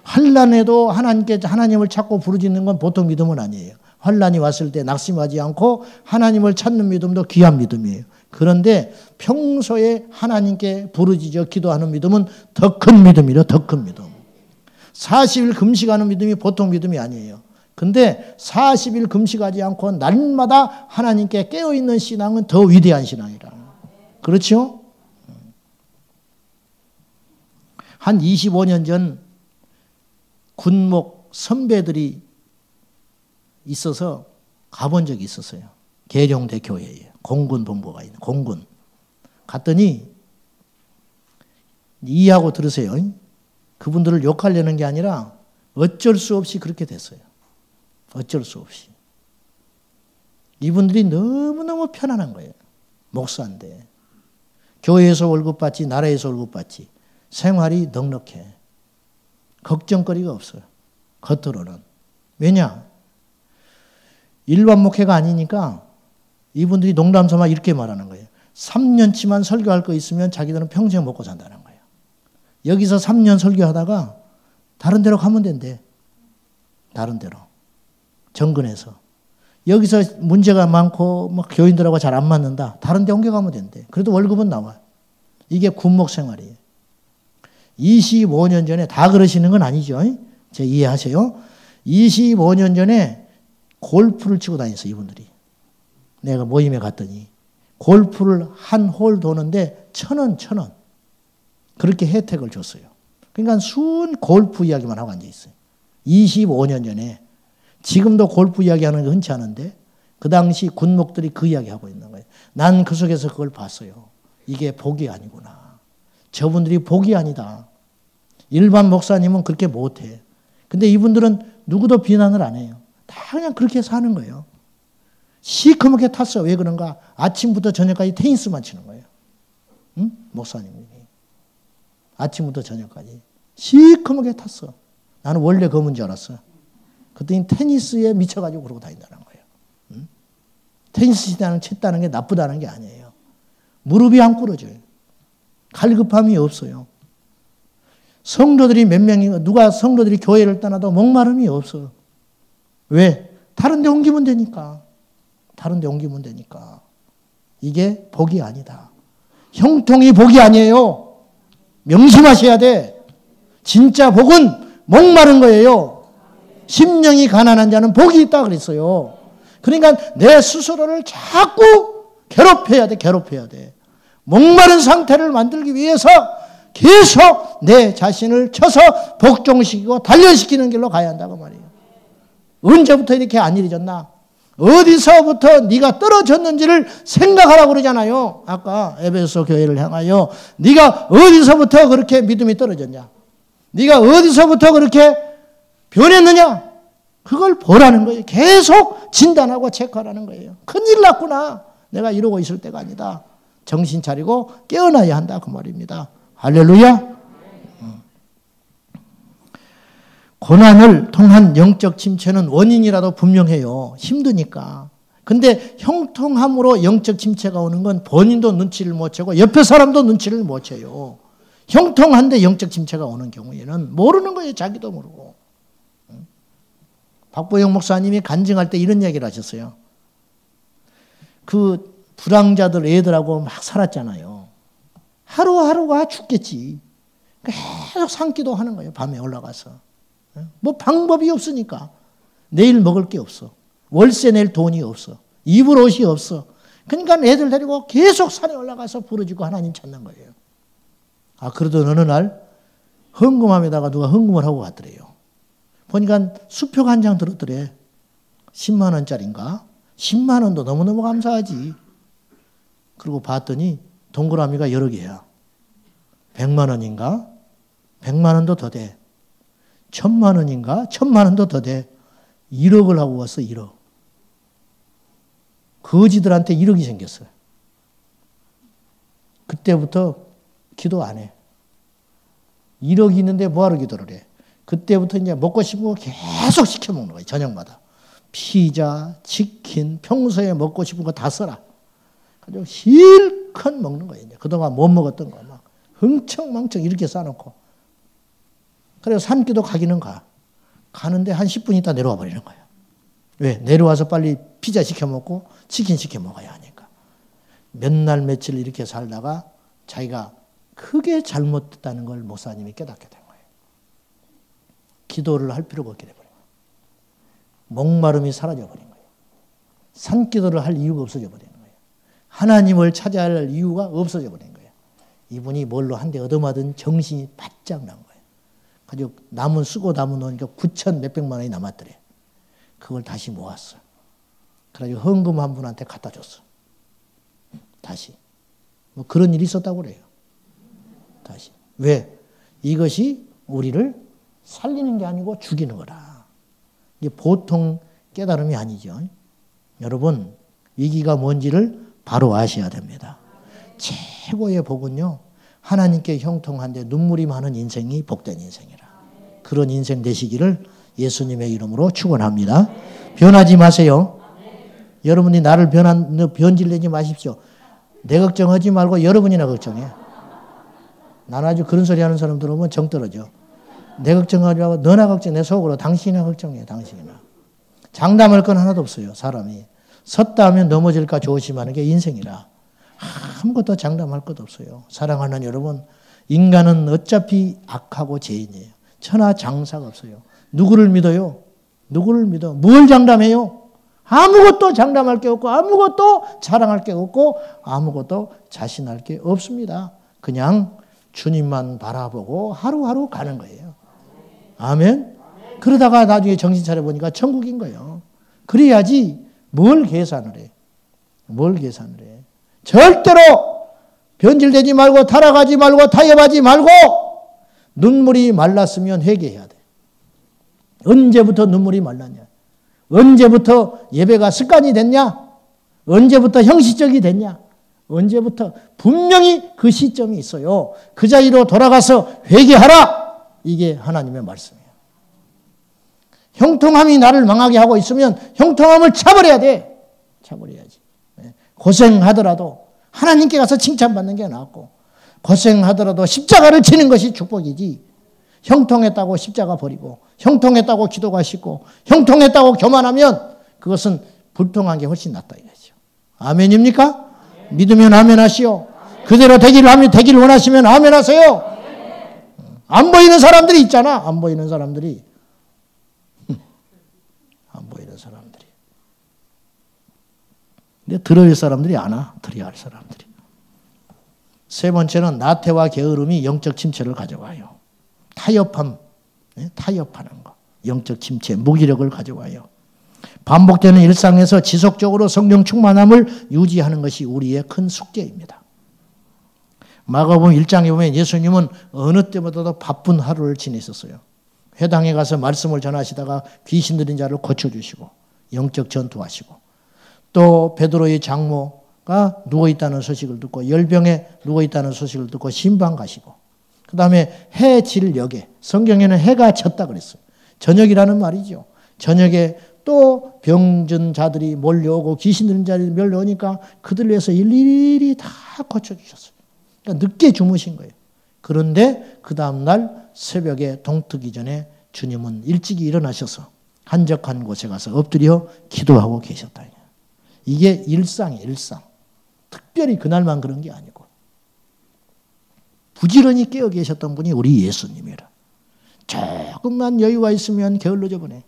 환난에도 하나님을 찾고 부르짖는 건 보통 믿음은 아니에요. 환난이 왔을 때 낙심하지 않고 하나님을 찾는 믿음도 귀한 믿음이에요. 그런데 평소에 하나님께 부르짖어 기도하는 믿음은 더 큰 믿음이래요. 더 큰 믿음. 40일 금식하는 믿음이 보통 믿음이 아니에요. 근데 40일 금식하지 않고 날마다 하나님께 깨어있는 신앙은 더 위대한 신앙이라. 그렇죠? 한 25년 전 군목 선배들이 있어서 가본 적이 있었어요. 계룡대 교회에 공군 본부가 있는 공군. 갔더니 이해하고 들으세요. 그분들을 욕하려는 게 아니라 어쩔 수 없이 그렇게 됐어요. 어쩔 수 없이. 이분들이 너무너무 편안한 거예요. 목사인데. 교회에서 월급 받지, 나라에서 월급 받지. 생활이 넉넉해. 걱정거리가 없어요. 겉으로는. 왜냐? 일반 목회가 아니니까 이분들이 농담삼아 이렇게 말하는 거예요. 3년치만 설교할 거 있으면 자기들은 평생 먹고 산다는 거예요. 여기서 3년 설교하다가 다른 데로 가면 된대. 다른 데로. 정근에서. 여기서 문제가 많고 뭐 교인들하고 잘 안 맞는다. 다른 데 옮겨가면 된대. 그래도 월급은 나와요. 이게 군목 생활이에요. 25년 전에 다 그러시는 건 아니죠. 제 이해하세요. 25년 전에 골프를 치고 다녔어요. 이분들이. 내가 모임에 갔더니 골프를 한 홀 도는데 1,000원. 그렇게 혜택을 줬어요. 그러니까 순 골프 이야기만 하고 앉아있어요. 25년 전에. 지금도 골프 이야기하는 게 흔치 않은데 그 당시 군목들이 그 이야기하고 있는 거예요. 난 그 속에서 그걸 봤어요. 이게 복이 아니구나. 저분들이 복이 아니다. 일반 목사님은 그렇게 못해. 근데 이분들은 누구도 비난을 안 해요. 다 그냥 그렇게 사는 거예요. 시커멓게 탔어. 왜 그런가? 아침부터 저녁까지 테니스만 치는 거예요. 응? 목사님이. 아침부터 저녁까지. 시커멓게 탔어. 나는 원래 검은 줄 알았어. 그랬더니 테니스에 미쳐가지고 그러고 다닌다는 거예요. 응? 테니스 쳤다는 게 나쁘다는 게 아니에요. 무릎이 안 꿇어져요. 갈급함이 없어요. 성도들이 몇 명이, 누가 성도들이 교회를 떠나도 목마름이 없어. 왜? 다른 데 옮기면 되니까. 다른 데 옮기면 되니까. 이게 복이 아니다. 형통이 복이 아니에요. 명심하셔야 돼. 진짜 복은 목마른 거예요. 심령이 가난한 자는 복이 있다 그랬어요. 그러니까 내 스스로를 자꾸 괴롭혀야 돼. 괴롭혀야 돼. 목마른 상태를 만들기 위해서 계속 내 자신을 쳐서 복종시키고 단련시키는 길로 가야 한다고 말이에요. 언제부터 이렇게 안 이루어졌나? 어디서부터 네가 떨어졌는지를 생각하라고 그러잖아요. 아까 에베소 교회를 향하여 네가 어디서부터 그렇게 믿음이 떨어졌냐? 네가 어디서부터 그렇게 변했느냐? 그걸 보라는 거예요. 계속 진단하고 체크하라는 거예요. 큰일 났구나. 내가 이러고 있을 때가 아니다. 정신 차리고 깨어나야 한다 그 말입니다. 할렐루야. 고난을 통한 영적 침체는 원인이라도 분명해요. 힘드니까. 근데 형통함으로 영적 침체가 오는 건 본인도 눈치를 못 채고 옆에 사람도 눈치를 못 채요. 형통한데 영적 침체가 오는 경우에는 모르는 거예요. 자기도 모르고. 박보영 목사님이 간증할 때 이런 얘기를 하셨어요. 그 불황자들 애들하고 막 살았잖아요. 하루하루가 죽겠지. 계속 산기도 하는 거예요. 밤에 올라가서. 뭐 방법이 없으니까. 내일 먹을 게 없어. 월세 낼 돈이 없어. 입을 옷이 없어. 그러니까 애들 데리고 계속 산에 올라가서 부르짖고 하나님 찾는 거예요. 아, 그러던 어느 날 헌금함에다가 누가 헌금을 하고 갔더래요. 보니까 수표 한 장 들었더래. 10만 원짜리인가? 10만 원도 너무너무 감사하지. 그리고 봤더니 동그라미가 여러 개야. 100만 원인가? 100만 원도 더 돼. 1000만 원인가? 1000만 원도 더 돼. 1억을 하고 왔어. 1억. 거지들한테 1억이 생겼어요. 그때부터 기도 안 해. 1억이 있는데 뭐하러 기도를 해. 그때부터 이제 먹고 싶은 거 계속 시켜 먹는 거예요. 저녁마다. 피자, 치킨, 평소에 먹고 싶은 거 다 써라. 가지고 실컷 먹는 거예요. 이제 그동안 못 먹었던 거 막 흥청망청 이렇게 싸놓고. 그래서 산기도 가기는 가. 가는데 한 10분 있다 내려와 버리는 거예요. 왜? 내려와서 빨리 피자 시켜 먹고 치킨 시켜 먹어야 하니까. 몇 날 며칠 이렇게 살다가 자기가 크게 잘못했다는 걸 목사님이 깨닫게 된 거예요. 기도를 할 필요가 없게 돼버린 거예요. 목마름이 사라져버린 거예요. 산기도를 할 이유가 없어져 버린 거예요. 하나님을 찾아야 할 이유가 없어져 버린 거예요. 이분이 뭘로 한 대 얻어맞은 정신이 바짝 난 거예요. 가지고 남은 쓰고 남은 놓으니까 9천 몇백만 원이 남았더래. 그걸 다시 모았어. 그래가지고 헌금 한 분한테 갖다 줬어. 다시. 뭐 그런 일이 있었다고 그래요. 다시. 왜? 이것이 우리를 살리는 게 아니고 죽이는 거라. 이게 보통 깨달음이 아니죠. 여러분, 위기가 뭔지를 바로 아셔야 됩니다. 최고의 복은요, 하나님께 형통한데 눈물이 많은 인생이 복된 인생이라. 그런 인생 되시기를 예수님의 이름으로 축원합니다. 변하지 마세요. 여러분이 나를 변질내지 마십시오. 내 걱정하지 말고 여러분이나 걱정해. 난 아주 그런 소리 하는 사람 들어보면 정 떨어져. 내 걱정하지 말고 너나 걱정, 내 속으로 당신이나 걱정해, 당신이나. 장담할 건 하나도 없어요, 사람이. 섰다 하면 넘어질까 조심하는 게 인생이라. 아무것도 장담할 것도 없어요. 사랑하는 여러분, 인간은 어차피 악하고 죄인이에요. 천하장사가 없어요. 누구를 믿어요? 누구를 믿어? 뭘 장담해요? 아무것도 장담할 게 없고 아무것도 자랑할 게 없고 아무것도 자신할 게 없습니다. 그냥 주님만 바라보고 하루하루 가는 거예요. 아멘? 그러다가 나중에 정신 차려보니까 천국인 거예요. 그래야지 뭘 계산을 해. 뭘 계산을 해. 절대로 변질되지 말고 타락하지 말고 타협하지 말고 눈물이 말랐으면 회개해야 돼. 언제부터 눈물이 말랐냐? 언제부터 예배가 습관이 됐냐? 언제부터 형식적이 됐냐? 언제부터? 분명히 그 시점이 있어요. 그 자리로 돌아가서 회개하라! 이게 하나님의 말씀이에요. 형통함이 나를 망하게 하고 있으면 형통함을 차버려야 돼. 차버려야지. 고생하더라도 하나님께 가서 칭찬받는 게 낫고 고생하더라도 십자가를 지는 것이 축복이지. 형통했다고 십자가 버리고 형통했다고 기도가 쉽고 형통했다고 교만하면 그것은 불통한 게 훨씬 낫다 이거죠. 아멘입니까? 네. 믿으면 아멘 하시오. 네. 그대로 되기를 원하시면 아멘 하세요. 네. 안 보이는 사람들이 있잖아. 안 보이는 사람들이. 안 보이는 사람들이. 근데 들어야 할 사람들이 안 와. 들어야 할 사람들이. 세 번째는 나태와 게으름이 영적 침체를 가져와요. 타협함, 타협하는 거. 영적 침체, 무기력을 가져와요. 반복되는 일상에서 지속적으로 성령 충만함을 유지하는 것이 우리의 큰 숙제입니다. 마가복음 1장에 보면 예수님은 어느 때보다도 바쁜 하루를 지내셨어요. 회당에 가서 말씀을 전하시다가 귀신 들린 자를 고쳐주시고 영적 전투하시고 또 베드로의 장모가 누워있다는 소식을 듣고 열병에 누워있다는 소식을 듣고 신방 가시고 그 다음에 해 질 역에 성경에는 해가 졌다 그랬어요. 저녁이라는 말이죠. 저녁에 또 병든 자들이 몰려오고 귀신 들린 자들이 몰려오니까 그들 위해서 일일이 다 고쳐주셨어요. 그러니까 늦게 주무신 거예요. 그런데 그 다음날 새벽에 동트기 전에 주님은 일찍이 일어나셔서 한적한 곳에 가서 엎드려 기도하고 계셨다. 이게 일상이에요. 일상. 특별히 그날만 그런 게 아니고 부지런히 깨어 계셨던 분이 우리 예수님이라. 조금만 여유가 있으면 게을러져 보네.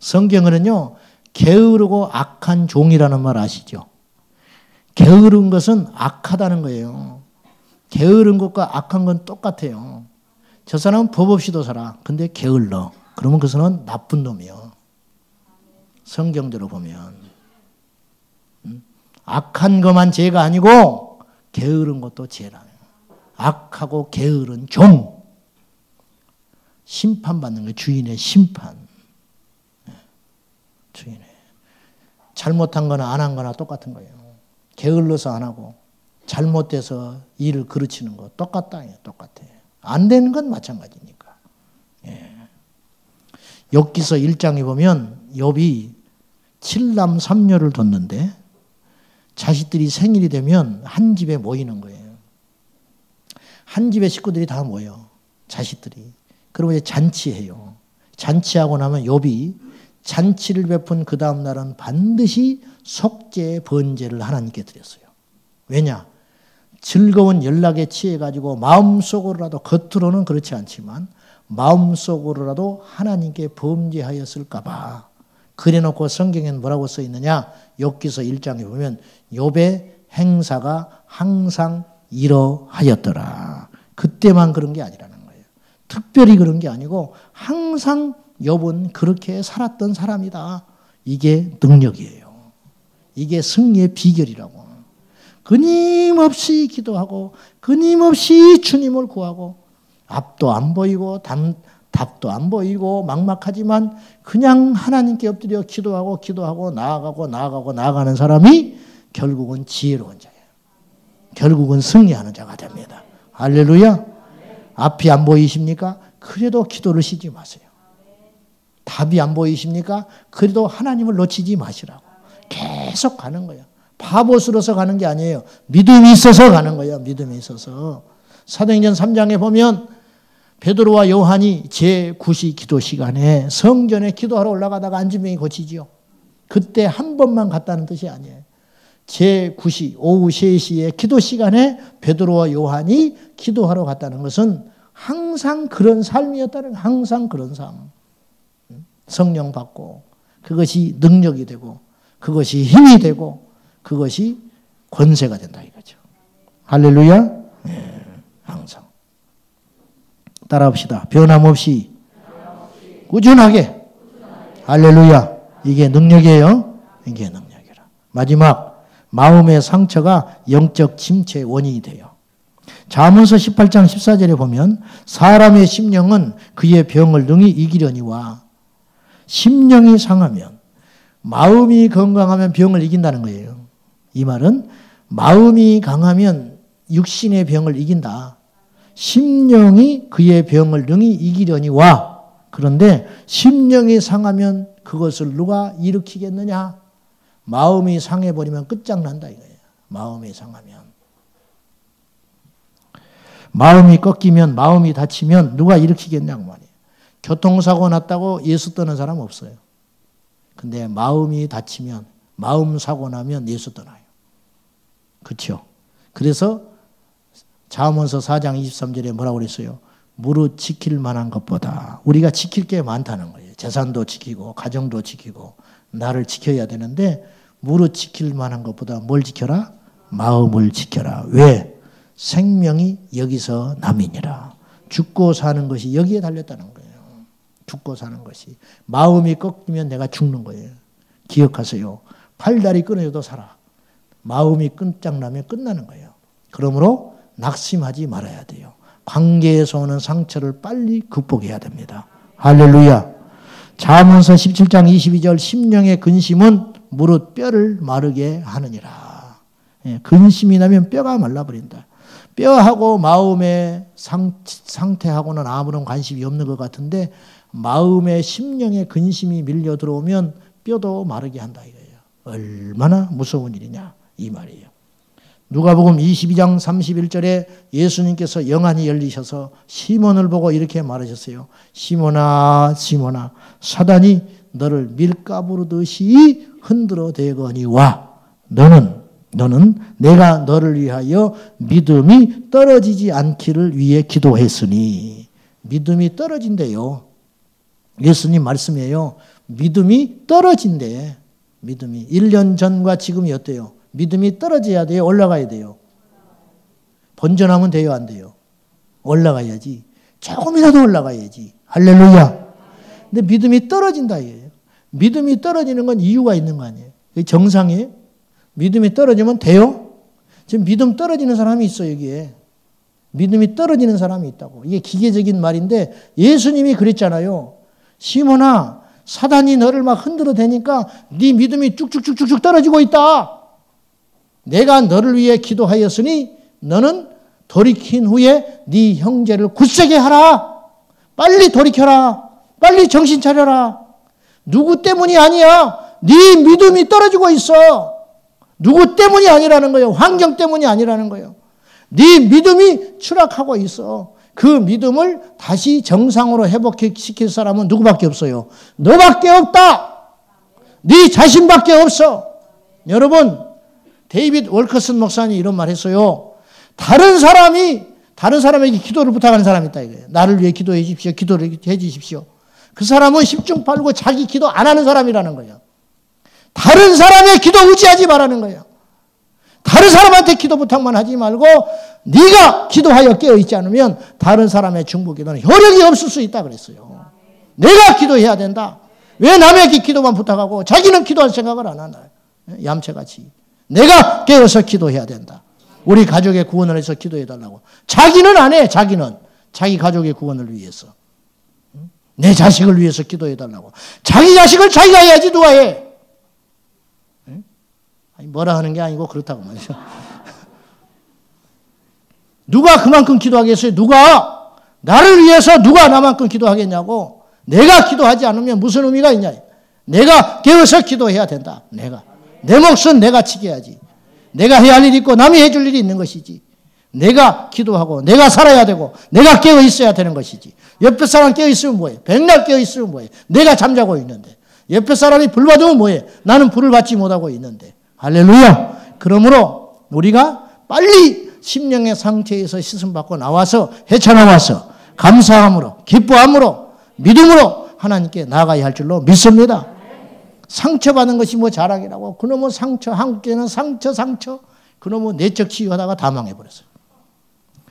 성경에는요, 게으르고 악한 종이라는 말 아시죠? 게으른 것은 악하다는 거예요. 게으른 것과 악한 건 똑같아요. 저 사람은 법 없이도 살아. 근데 게을러. 그러면 그 사람은 나쁜 놈이요. 성경대로 보면. 악한 것만 죄가 아니고 게으른 것도 죄라. 악하고 게으른 종. 심판받는 거예요. 주인의 심판. 주인의. 잘못한 거나 안 한 거나 똑같은 거예요. 게을러서 안 하고 잘못돼서 일을 그르치는 거 똑같다. 똑같아. 안 되는 건 마찬가지니까. 예. 욥기서 1장에 보면 욥이 7남 3녀를 뒀는데 자식들이 생일이 되면 한 집에 모이는 거예요. 한 집에 식구들이 다 모여. 자식들이. 그러면 이제 잔치해요. 잔치하고 나면 욥이 잔치를 베푼 그 다음 날은 반드시 속죄 번제를 하나님께 드렸어요. 왜냐? 즐거운 연락에 취해가지고 마음속으로라도 겉으로는 그렇지 않지만 마음속으로라도 하나님께 범죄하였을까 봐. 그래놓고 성경에는 뭐라고 써있느냐? 욥기서 1장에 보면 욥의 행사가 항상 이러하였더라. 그때만 그런 게 아니라는 거예요. 특별히 그런 게 아니고 항상 욥은 그렇게 살았던 사람이다. 이게 능력이에요. 이게 승리의 비결이라고. 끊임없이 기도하고 끊임없이 주님을 구하고 앞도 안 보이고 답도 안 보이고 막막하지만 그냥 하나님께 엎드려 기도하고 나아가는 사람이 결국은 지혜로운 자예요. 결국은 승리하는 자가 됩니다. 할렐루야. 앞이 안 보이십니까? 그래도 기도를 쉬지 마세요. 답이 안 보이십니까? 그래도 하나님을 놓치지 마시라고. 계속 가는 거예요. 바보스러워서 가는 게 아니에요. 믿음이 있어서 가는 거예요. 믿음이 있어서. 사도행전 3장에 보면 베드로와 요한이 제9시 기도 시간에 성전에 기도하러 올라가다가 안진병이 고치지요. 그때 한 번만 갔다는 뜻이 아니에요. 제9시 오후 3시에 기도 시간에 베드로와 요한이 기도하러 갔다는 것은 항상 그런 삶이었다는 거예요. 항상 그런 삶. 성령 받고 그것이 능력이 되고 그것이 힘이 되고 그것이 권세가 된다 이거죠. 할렐루야. 네, 항상. 따라합시다. 변함없이 꾸준하게. 할렐루야. 이게 능력이에요. 이게 능력이라. 마지막, 마음의 상처가 영적 침체의 원인이 돼요. 잠언서 18장 14절에 보면 사람의 심령은 그의 병을 능히 이기려니와 심령이 상하면 마음이 건강하면 병을 이긴다는 거예요. 이 말은 마음이 강하면 육신의 병을 이긴다. 심령이 그의 병을 능히 이기려니와 그런데 심령이 상하면 그것을 누가 일으키겠느냐? 마음이 상해버리면 끝장난다 이거예요. 마음이 상하면. 마음이 꺾이면 마음이 다치면 누가 일으키겠냐고 말이에요. 교통사고 났다고 예수 떠는 사람 없어요. 근데 마음이 다치면 마음 사고 나면 예수 떠나요. 그렇죠? 그래서 잠언서 4장 23절에 뭐라고 그랬어요? 무릇 지킬 만한 것보다 우리가 지킬 게 많다는 거예요. 재산도 지키고 가정도 지키고 나를 지켜야 되는데 무릇 지킬 만한 것보다 뭘 지켜라? 마음을 지켜라. 왜? 생명이 여기서 남이니라. 죽고 사는 것이 여기에 달렸다는 거예요. 죽고 사는 것이. 마음이 꺾이면 내가 죽는 거예요. 기억하세요. 팔다리 끊어져도 살아. 마음이 끝장나면 끝나는 거예요. 그러므로 낙심하지 말아야 돼요. 관계에서 오는 상처를 빨리 극복해야 됩니다. 할렐루야. 잠언서 17장 22절 심령의 근심은 무릇 뼈를 마르게 하느니라. 근심이 나면 뼈가 말라버린다. 뼈하고 마음의 상태하고는 아무런 관심이 없는 것 같은데 마음의 심령의 근심이 밀려 들어오면 뼈도 마르게 한다 이거예요. 얼마나 무서운 일이냐 이 말이에요. 누가복음 22장 31절에 예수님께서 영안이 열리셔서 시몬을 보고 이렇게 말하셨어요. 시몬아 시몬아 사단이 너를 밀가부르듯이 흔들어 대거니와 너는 내가 너를 위하여 믿음이 떨어지지 않기를 위해 기도했으니. 믿음이 떨어진대요. 예수님 말씀이에요. 믿음이 떨어진대. 믿음이 1년 전과 지금이 어때요? 믿음이 떨어져야 돼요? 올라가야 돼요? 번전하면 돼요? 안 돼요? 올라가야지. 조금이라도 올라가야지. 할렐루야. 근데 믿음이 떨어진다 이거예요. 믿음이 떨어지는 건 이유가 있는 거 아니에요? 그게 정상이에요? 믿음이 떨어지면 돼요? 지금 믿음 떨어지는 사람이 있어 여기에. 믿음이 떨어지는 사람이 있다고. 이게 기계적인 말인데 예수님이 그랬잖아요. 시몬아 사단이 너를 막 흔들어 대니까 네 믿음이 쭉쭉쭉쭉 떨어지고 있다. 내가 너를 위해 기도하였으니 너는 돌이킨 후에 네 형제를 굳세게 하라. 빨리 돌이켜라. 빨리 정신 차려라. 누구 때문이 아니야. 네 믿음이 떨어지고 있어. 누구 때문이 아니라는 거예요. 환경 때문이 아니라는 거예요. 네 믿음이 추락하고 있어. 그 믿음을 다시 정상으로 회복시킬 사람은 누구밖에 없어요. 너밖에 없다. 네 자신밖에 없어. 여러분 데이빗 월커슨 목사님이 이런 말 했어요. 다른 사람에게 기도를 부탁하는 사람이 있다 이거예요. 나를 위해 기도해 주십시오. 기도를 해 주십시오. 그 사람은 십중 팔구 자기 기도 안 하는 사람이라는 거예요. 다른 사람의 기도 의지하지 말라는 거예요. 다른 사람한테 기도 부탁만 하지 말고 네가 기도하여 깨어있지 않으면 다른 사람의 중보 기도는 효력이 없을 수 있다 그랬어요. 내가 기도해야 된다. 왜 남에게 기도만 부탁하고 자기는 기도할 생각을 안 하나. 얌체같이. 내가 깨어서 기도해야 된다. 우리 가족의 구원을 위해서 기도해달라고. 자기는 안 해. 자기는. 자기 가족의 구원을 위해서. 내 자식을 위해서 기도해달라고. 자기 자식을 자기가 해야지 누가 해. 아니, 뭐라 하는 게 아니고 그렇다고 말이죠. 누가 그만큼 기도하겠어요? 누가? 나를 위해서 누가 나만큼 기도하겠냐고. 내가 기도하지 않으면 무슨 의미가 있냐. 내가 깨어서 기도해야 된다. 내가. 내 몫은 내가 지켜야지. 내가 해야 할 일이 있고 남이 해줄 일이 있는 것이지. 내가 기도하고 내가 살아야 되고 내가 깨어 있어야 되는 것이지. 옆에 사람 깨어 있으면 뭐해? 백날 깨어 있으면 뭐해? 내가 잠자고 있는데. 옆에 사람이 불 받으면 뭐해? 나는 불을 받지 못하고 있는데. 할렐루야. 그러므로 우리가 빨리 심령의 상태에서 씻음받고 나와서 헤쳐나와서 감사함으로 기뻐함으로 믿음으로 하나님께 나아가야 할 줄로 믿습니다. 상처받은 것이 뭐 자랑이라고. 그놈의 상처, 한국교회는 상처 그놈의 내적 치유하다가 다 망해버렸어요.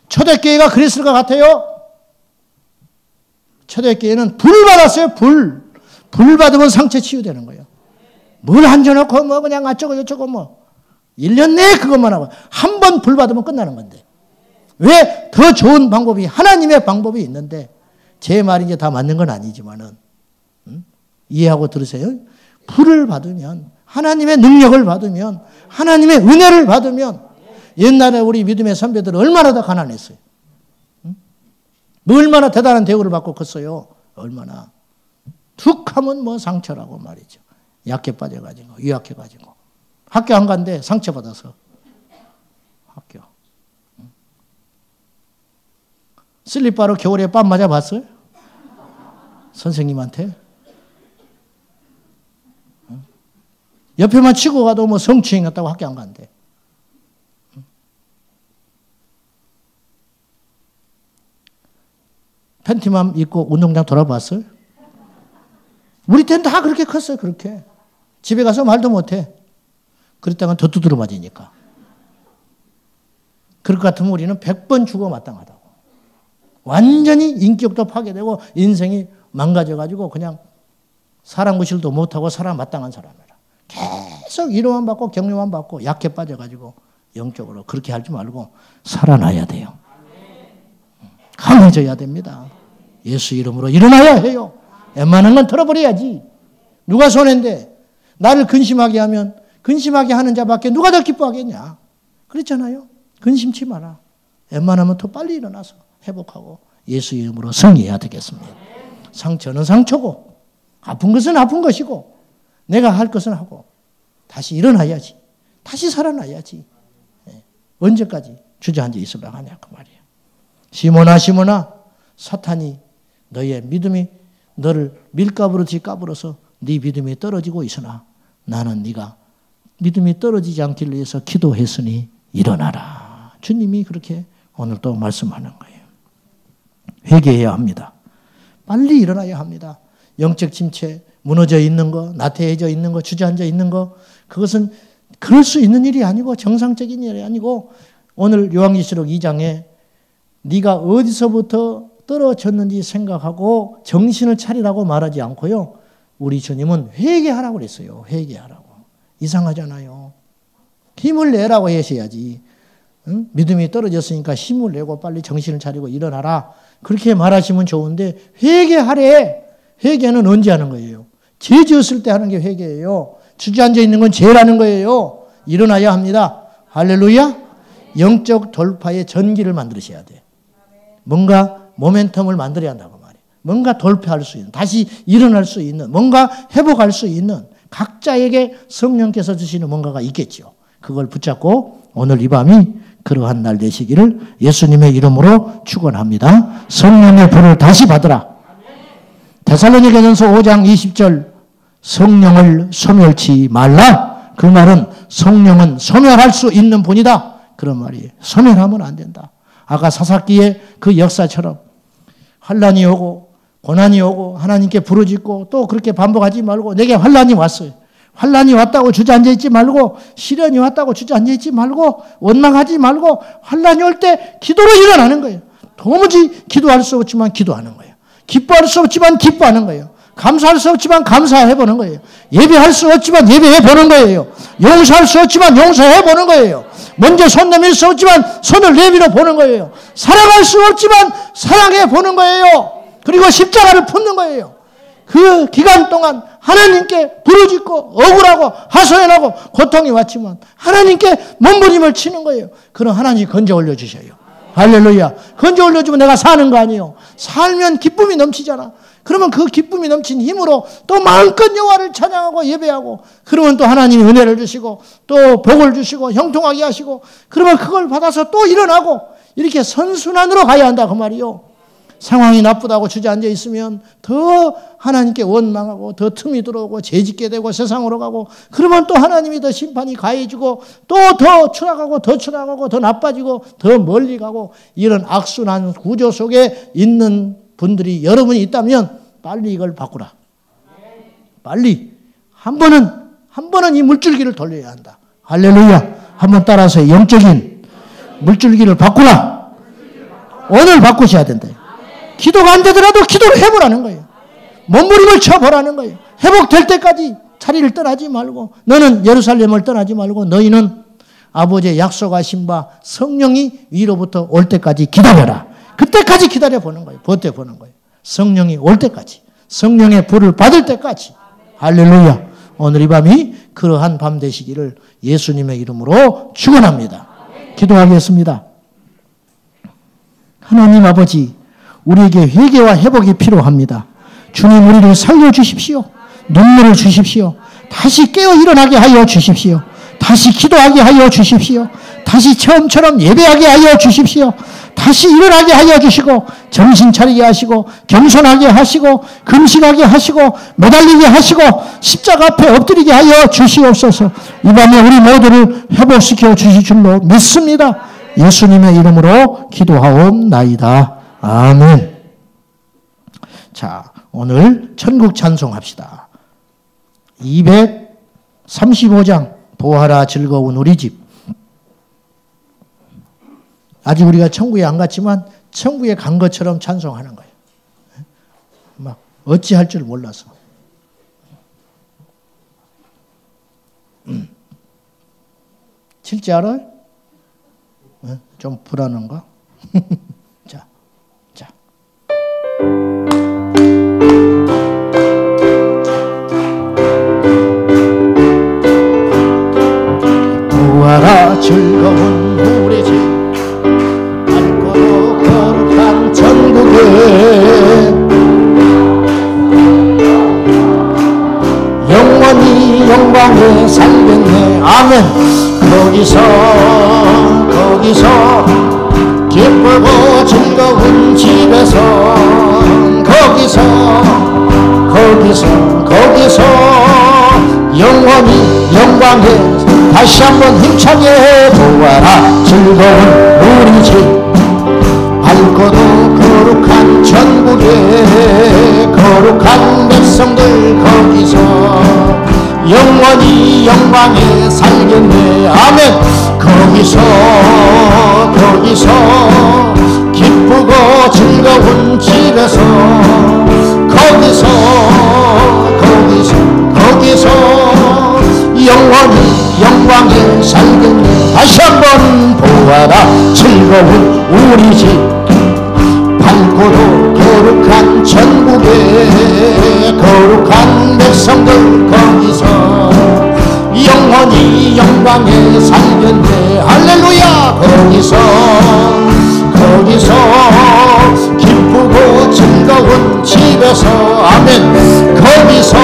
초대교회가 그랬을 것 같아요. 초대교회는 불 받았어요. 불 받으면 상처 치유되는 거예요. 물 한져놓고 뭐 그냥 어쩌고 저쩌고 뭐 1년 내에 그것만 하고 한 번 불 받으면 끝나는 건데 왜 더 좋은 방법이 하나님의 방법이 있는데 제 말이 이제 다 맞는 건 아니지만은 이해하고 들으세요. 불을 받으면 하나님의 능력을 받으면 하나님의 은혜를 받으면 옛날에 우리 믿음의 선배들은 얼마나 더 가난했어요. 얼마나 대단한 대우를 받고 컸어요. 얼마나. 툭 하면 뭐 상처라고 말이죠. 약해 빠져가지고 유약해가지고 학교 안 간대 상처받아서 학교. 슬립바로 겨울에 뺨 맞아봤어요? 선생님한테? 옆에만 치고 가도 뭐 성추행했다고 학교 안 간대. 팬티만 입고 운동장 돌아봤어요? 우리 때는 다 그렇게 컸어요. 그렇게. 집에 가서 말도 못해. 그랬다가 더 두드려 맞으니까. 그럴 것 같으면 우리는 100번 죽어 마땅하다고. 완전히 인격도 파괴되고 인생이 망가져가지고 그냥 사람 구실도 못하고 살아 마땅한 사람이라. 계속 위로만 받고 격려만 받고 약해 빠져가지고 영적으로 그렇게 하지 말고 살아나야 돼요. 강해져야 됩니다. 예수 이름으로 일어나야 해요. 웬만한 건 털어버려야지. 누가 손해인데 나를 근심하게 하면 근심하게 하는 자밖에 누가 더 기뻐하겠냐. 그렇잖아요. 근심치 마라. 웬만하면 더 빨리 일어나서 회복하고 예수 이름으로 승리해야 되겠습니다. 상처는 상처고 아픈 것은 아픈 것이고 내가 할 것은 하고 다시 일어나야지. 다시 살아나야지. 언제까지 주저앉아 있으려고 하냐 그 말이에요. 시몬아 사탄이 너의 믿음이 너를 밀가부로 뒷가부로서 네 믿음이 떨어지고 있으나 나는 네가 믿음이 떨어지지 않기를 위해서 기도했으니 일어나라. 주님이 그렇게 오늘 또 말씀하는 거예요. 회개해야 합니다. 빨리 일어나야 합니다. 영적 침체, 무너져 있는 거, 나태해져 있는 거, 주저앉아 있는 거 그것은 그럴 수 있는 일이 아니고 정상적인 일이 아니고 오늘 요한계시록 2장에 네가 어디서부터 떨어졌는지 생각하고 정신을 차리라고 말하지 않고요. 우리 주님은 회개하라고 그랬어요. 회개하라고. 이상하잖아요. 힘을 내라고 하셔야지. 응? 믿음이 떨어졌으니까 힘을 내고 빨리 정신을 차리고 일어나라. 그렇게 말하시면 좋은데 회개하래. 회개는 언제 하는 거예요? 죄 지었을 때 하는 게 회개예요. 주저앉아 있는 건 죄라는 거예요. 일어나야 합니다. 할렐루야. 영적 돌파의 전기를 만드셔야 돼. 뭔가 모멘텀을 만들어야 한다고 말이에요. 뭔가 돌파할 수 있는, 다시 일어날 수 있는, 뭔가 회복할 수 있는 각자에게 성령께서 주시는 뭔가가 있겠죠. 그걸 붙잡고 오늘 이 밤이 그러한 날 되시기를 예수님의 이름으로 축원합니다. 성령의 불을 다시 받으라. 데살로니가전서 5장 20절 성령을 소멸치 말라. 그 말은 성령은 소멸할 수 있는 분이다. 그런 말이에요. 소멸하면 안 된다. 아까 사사기의 그 역사처럼 환난이 오고 고난이 오고 하나님께 부르짖고 또 그렇게 반복하지 말고 내게 환난이 왔어요. 환난이 왔다고 주저앉아 있지 말고 시련이 왔다고 주저앉아 있지 말고 원망하지 말고 환난이 올 때 기도로 일어나는 거예요. 도무지 기도할 수 없지만 기도하는 거예요. 기뻐할 수 없지만 기뻐하는 거예요. 감사할 수 없지만 감사해보는 거예요. 예배할 수 없지만 예배해보는 거예요. 용서할 수 없지만 용서해보는 거예요. 먼저 손 내밀 수 없지만 손을 내밀어 보는 거예요. 사랑할 수 없지만 사랑해보는 거예요. 그리고 십자가를 품는 거예요. 그 기간 동안 하나님께 부르짖고 억울하고 하소연하고 고통이 왔지만 하나님께 몸부림을 치는 거예요. 그럼 하나님이 건져 올려주셔요. 할렐루야. 건져 올려주면 내가 사는 거 아니에요. 살면 기쁨이 넘치잖아. 그러면 그 기쁨이 넘친 힘으로 또 마음껏 여호와를 찬양하고 예배하고, 그러면 또 하나님이 은혜를 주시고 또 복을 주시고 형통하게 하시고, 그러면 그걸 받아서 또 일어나고, 이렇게 선순환으로 가야 한다 그 말이요. 상황이 나쁘다고 주저앉아 있으면 더 하나님께 원망하고 더 틈이 들어오고 죄짓게 되고 세상으로 가고, 그러면 또 하나님이 더 심판이 가해지고 또 더 추락하고 더 추락하고 더 나빠지고 더 멀리 가고, 이런 악순환 구조 속에 있는 분들이 여러분이 있다면 빨리 이걸 바꾸라. 빨리 한 번은 이 물줄기를 돌려야 한다. 할렐루야. 한번 따라서 영적인 물줄기를 바꾸라. 오늘 바꾸셔야 된다. 기도가 안 되더라도 기도를 해보라는 거예요. 몸부림을 쳐보라는 거예요. 회복될 때까지 자리를 떠나지 말고, 너는 예루살렘을 떠나지 말고 너희는 아버지의 약속하신 바 성령이 위로부터 올 때까지 기다려라. 그때까지 기다려보는 거예요. 버텨보는 거예요. 성령이 올 때까지, 성령의 불을 받을 때까지. 할렐루야. 오늘 이 밤이 그러한 밤 되시기를 예수님의 이름으로 축원합니다. 기도하겠습니다. 하나님 아버지, 우리에게 회개와 회복이 필요합니다. 주님, 우리를 살려주십시오. 눈물을 주십시오. 다시 깨어 일어나게 하여 주십시오. 다시 기도하게 하여 주십시오. 다시 처음처럼 예배하게 하여 주십시오. 다시 일어나게 하여 주시고 정신 차리게 하시고 겸손하게 하시고 금식하게 하시고 매달리게 하시고 십자가 앞에 엎드리게 하여 주시옵소서. 이 밤에 우리 모두를 회복시켜 주실 줄로 믿습니다. 예수님의 이름으로 기도하옵나이다. 아멘. 자, 오늘 천국 찬송합시다. 235장 보아라 즐거운 우리 집. 아직 우리가 천국에 안 갔지만 천국에 간 것처럼 찬송하는 거예요. 막 어찌할 줄 몰라서. 칠지 알아요? 좀 불안한가? 자. 보아라 즐거운 우리 집, 밝고 거룩한 천국에 영원히 영광에 살겠네. 아멘. 거기서 기쁘고 즐거운 집에서 거기서 영원히 영광에 다시 한번 힘차게 보아라 즐거운 우리 집, 밝고도 거룩한 천국에 거룩한 백성들 거기서 영원히 영광에 살겠네. 아멘. 거기서 기쁘고 즐거운 집에서 거기서 영원히 영광에 살겠네. 다시 한번 보아라 즐거운 우리 집, 밝고도 거룩한 천국에 거룩한 백성들 거기서 영원히 영광에 살겠네. 할렐루야. 거기서 기쁘고 즐거운 집에서 아멘. 거기서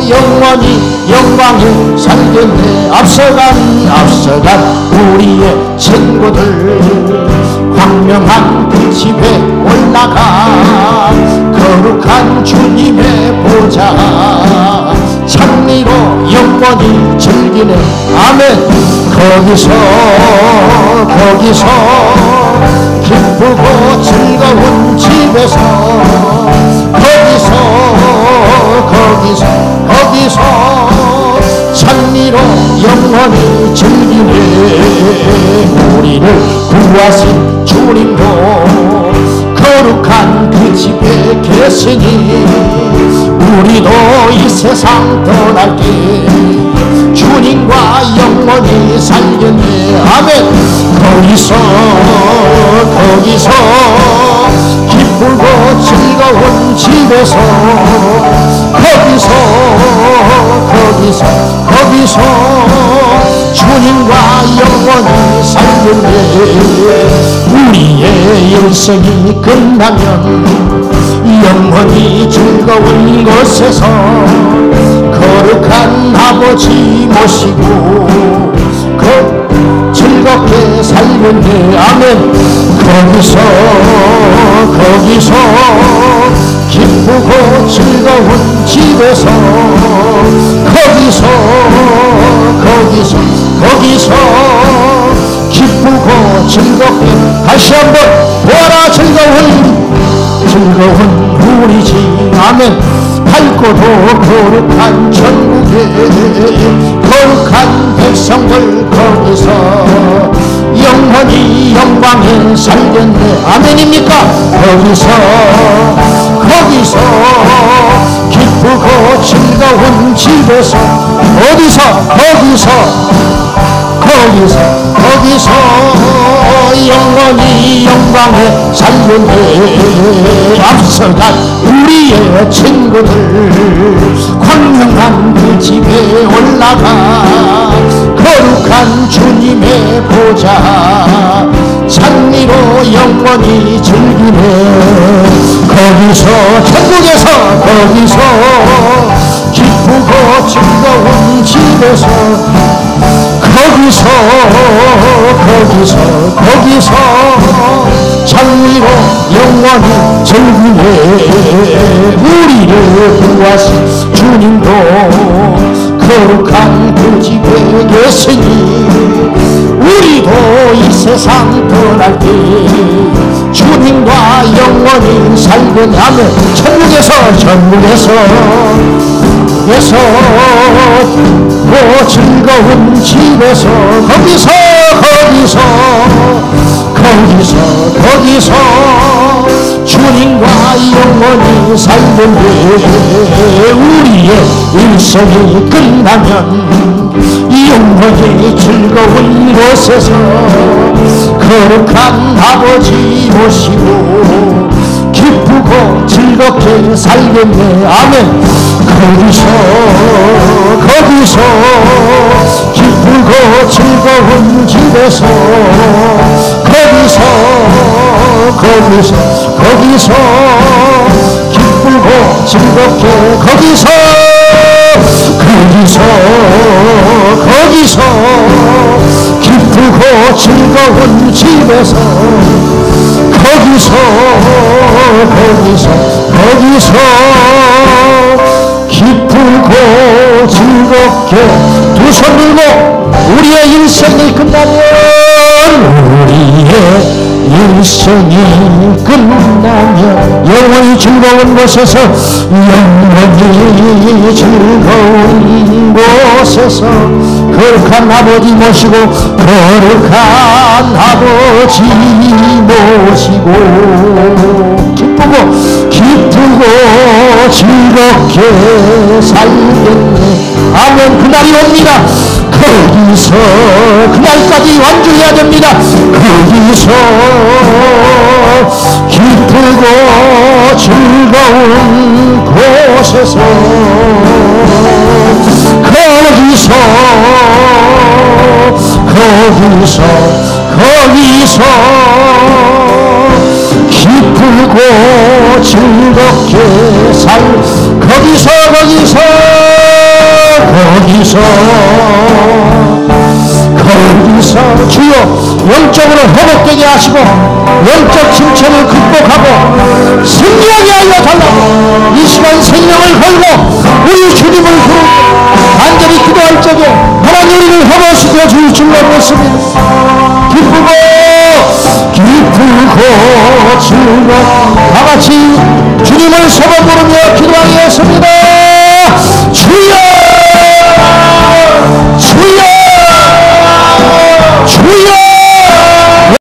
영원히 영광에 살겠네. 앞서간 우리의 친구들 광명한 그 집에 올라가 거룩한 주님의 보좌 찬미로 영원히 즐기네. 아멘. 거기서 기쁘고 즐거운 집에서 거기서 찬미로 영원히 즐기네. 우리를 구하신 주님도 거룩한 그 집에 계시니 우리도 이 세상 떠날 때 주님과 영원히 살겠네. 아멘. 거기서 기쁘고 즐거운 집에서 거기서 주님과 영원히 살겠네. 우리의 인생이 끝나면 영원히 즐거운 곳에서 거룩한 아버지 모시고 즐겁게 살겠네. 아멘. 거기서 기쁘고 즐거운 집에서 거기서 기쁘고 즐겁게 다시 한번 보아라. 즐거운 우리 집. 아멘. 밝고도 거룩한 천국에 거룩한 백성들 거기서 영원히 영광에 살겠네. 아멘입니까? 거기서 기쁘고 즐거운 집에서 거기서 영원히 영광에 살겠네. 앞서간 우리의 친구들 광명한 그 집에 올라가 거룩한 주님의 보좌 찬미로 영원히 즐기네. 천국에서 기쁘고 즐거운 집에서 거기서 찬미로 영원히 즐기네. 우리를 구하신 주님도 거룩한 그 집에 계시니 우리도 이 세상 떠날 때 주님과 영원히 살겠네. 천국에서 즐거운 집에서 거기서 주님과 영원히 살겠네. 우리의 인생이 끝나면 영원히 즐거운 곳에서 거룩한 아버지 모시고 기쁘고 즐겁게 살겠네. 아멘. 거기서 기쁘고 즐거운 집에서 거기서 기쁘고 즐겁게 거기서 기쁘고 즐거운 집에서 거기서 기쁘고 즐겁게 두 손 들고 우리의 인생이 끝나면 영원히 즐거운 곳에서 거룩한 아버지 모시고 기쁘고 즐겁게 살겠네. 아멘. 그날이 옵니다. 그날까지 완주해야 됩니다. 기쁘고 즐거운 곳에서 기쁘고 즐겁게 거기서 주여 영적으로 회복되게 하시고 영적 침체를 극복하고 승리하게 하여 달라고 이 시간 생명을 걸고 우리 주님을 부르고 간절히 기도할 적에 하나님 우리를 회복시켜 주실 줄로 믿습니다. 기쁘고 즐겁고 다같이 주님을 세번 부르며 기도하겠습니다.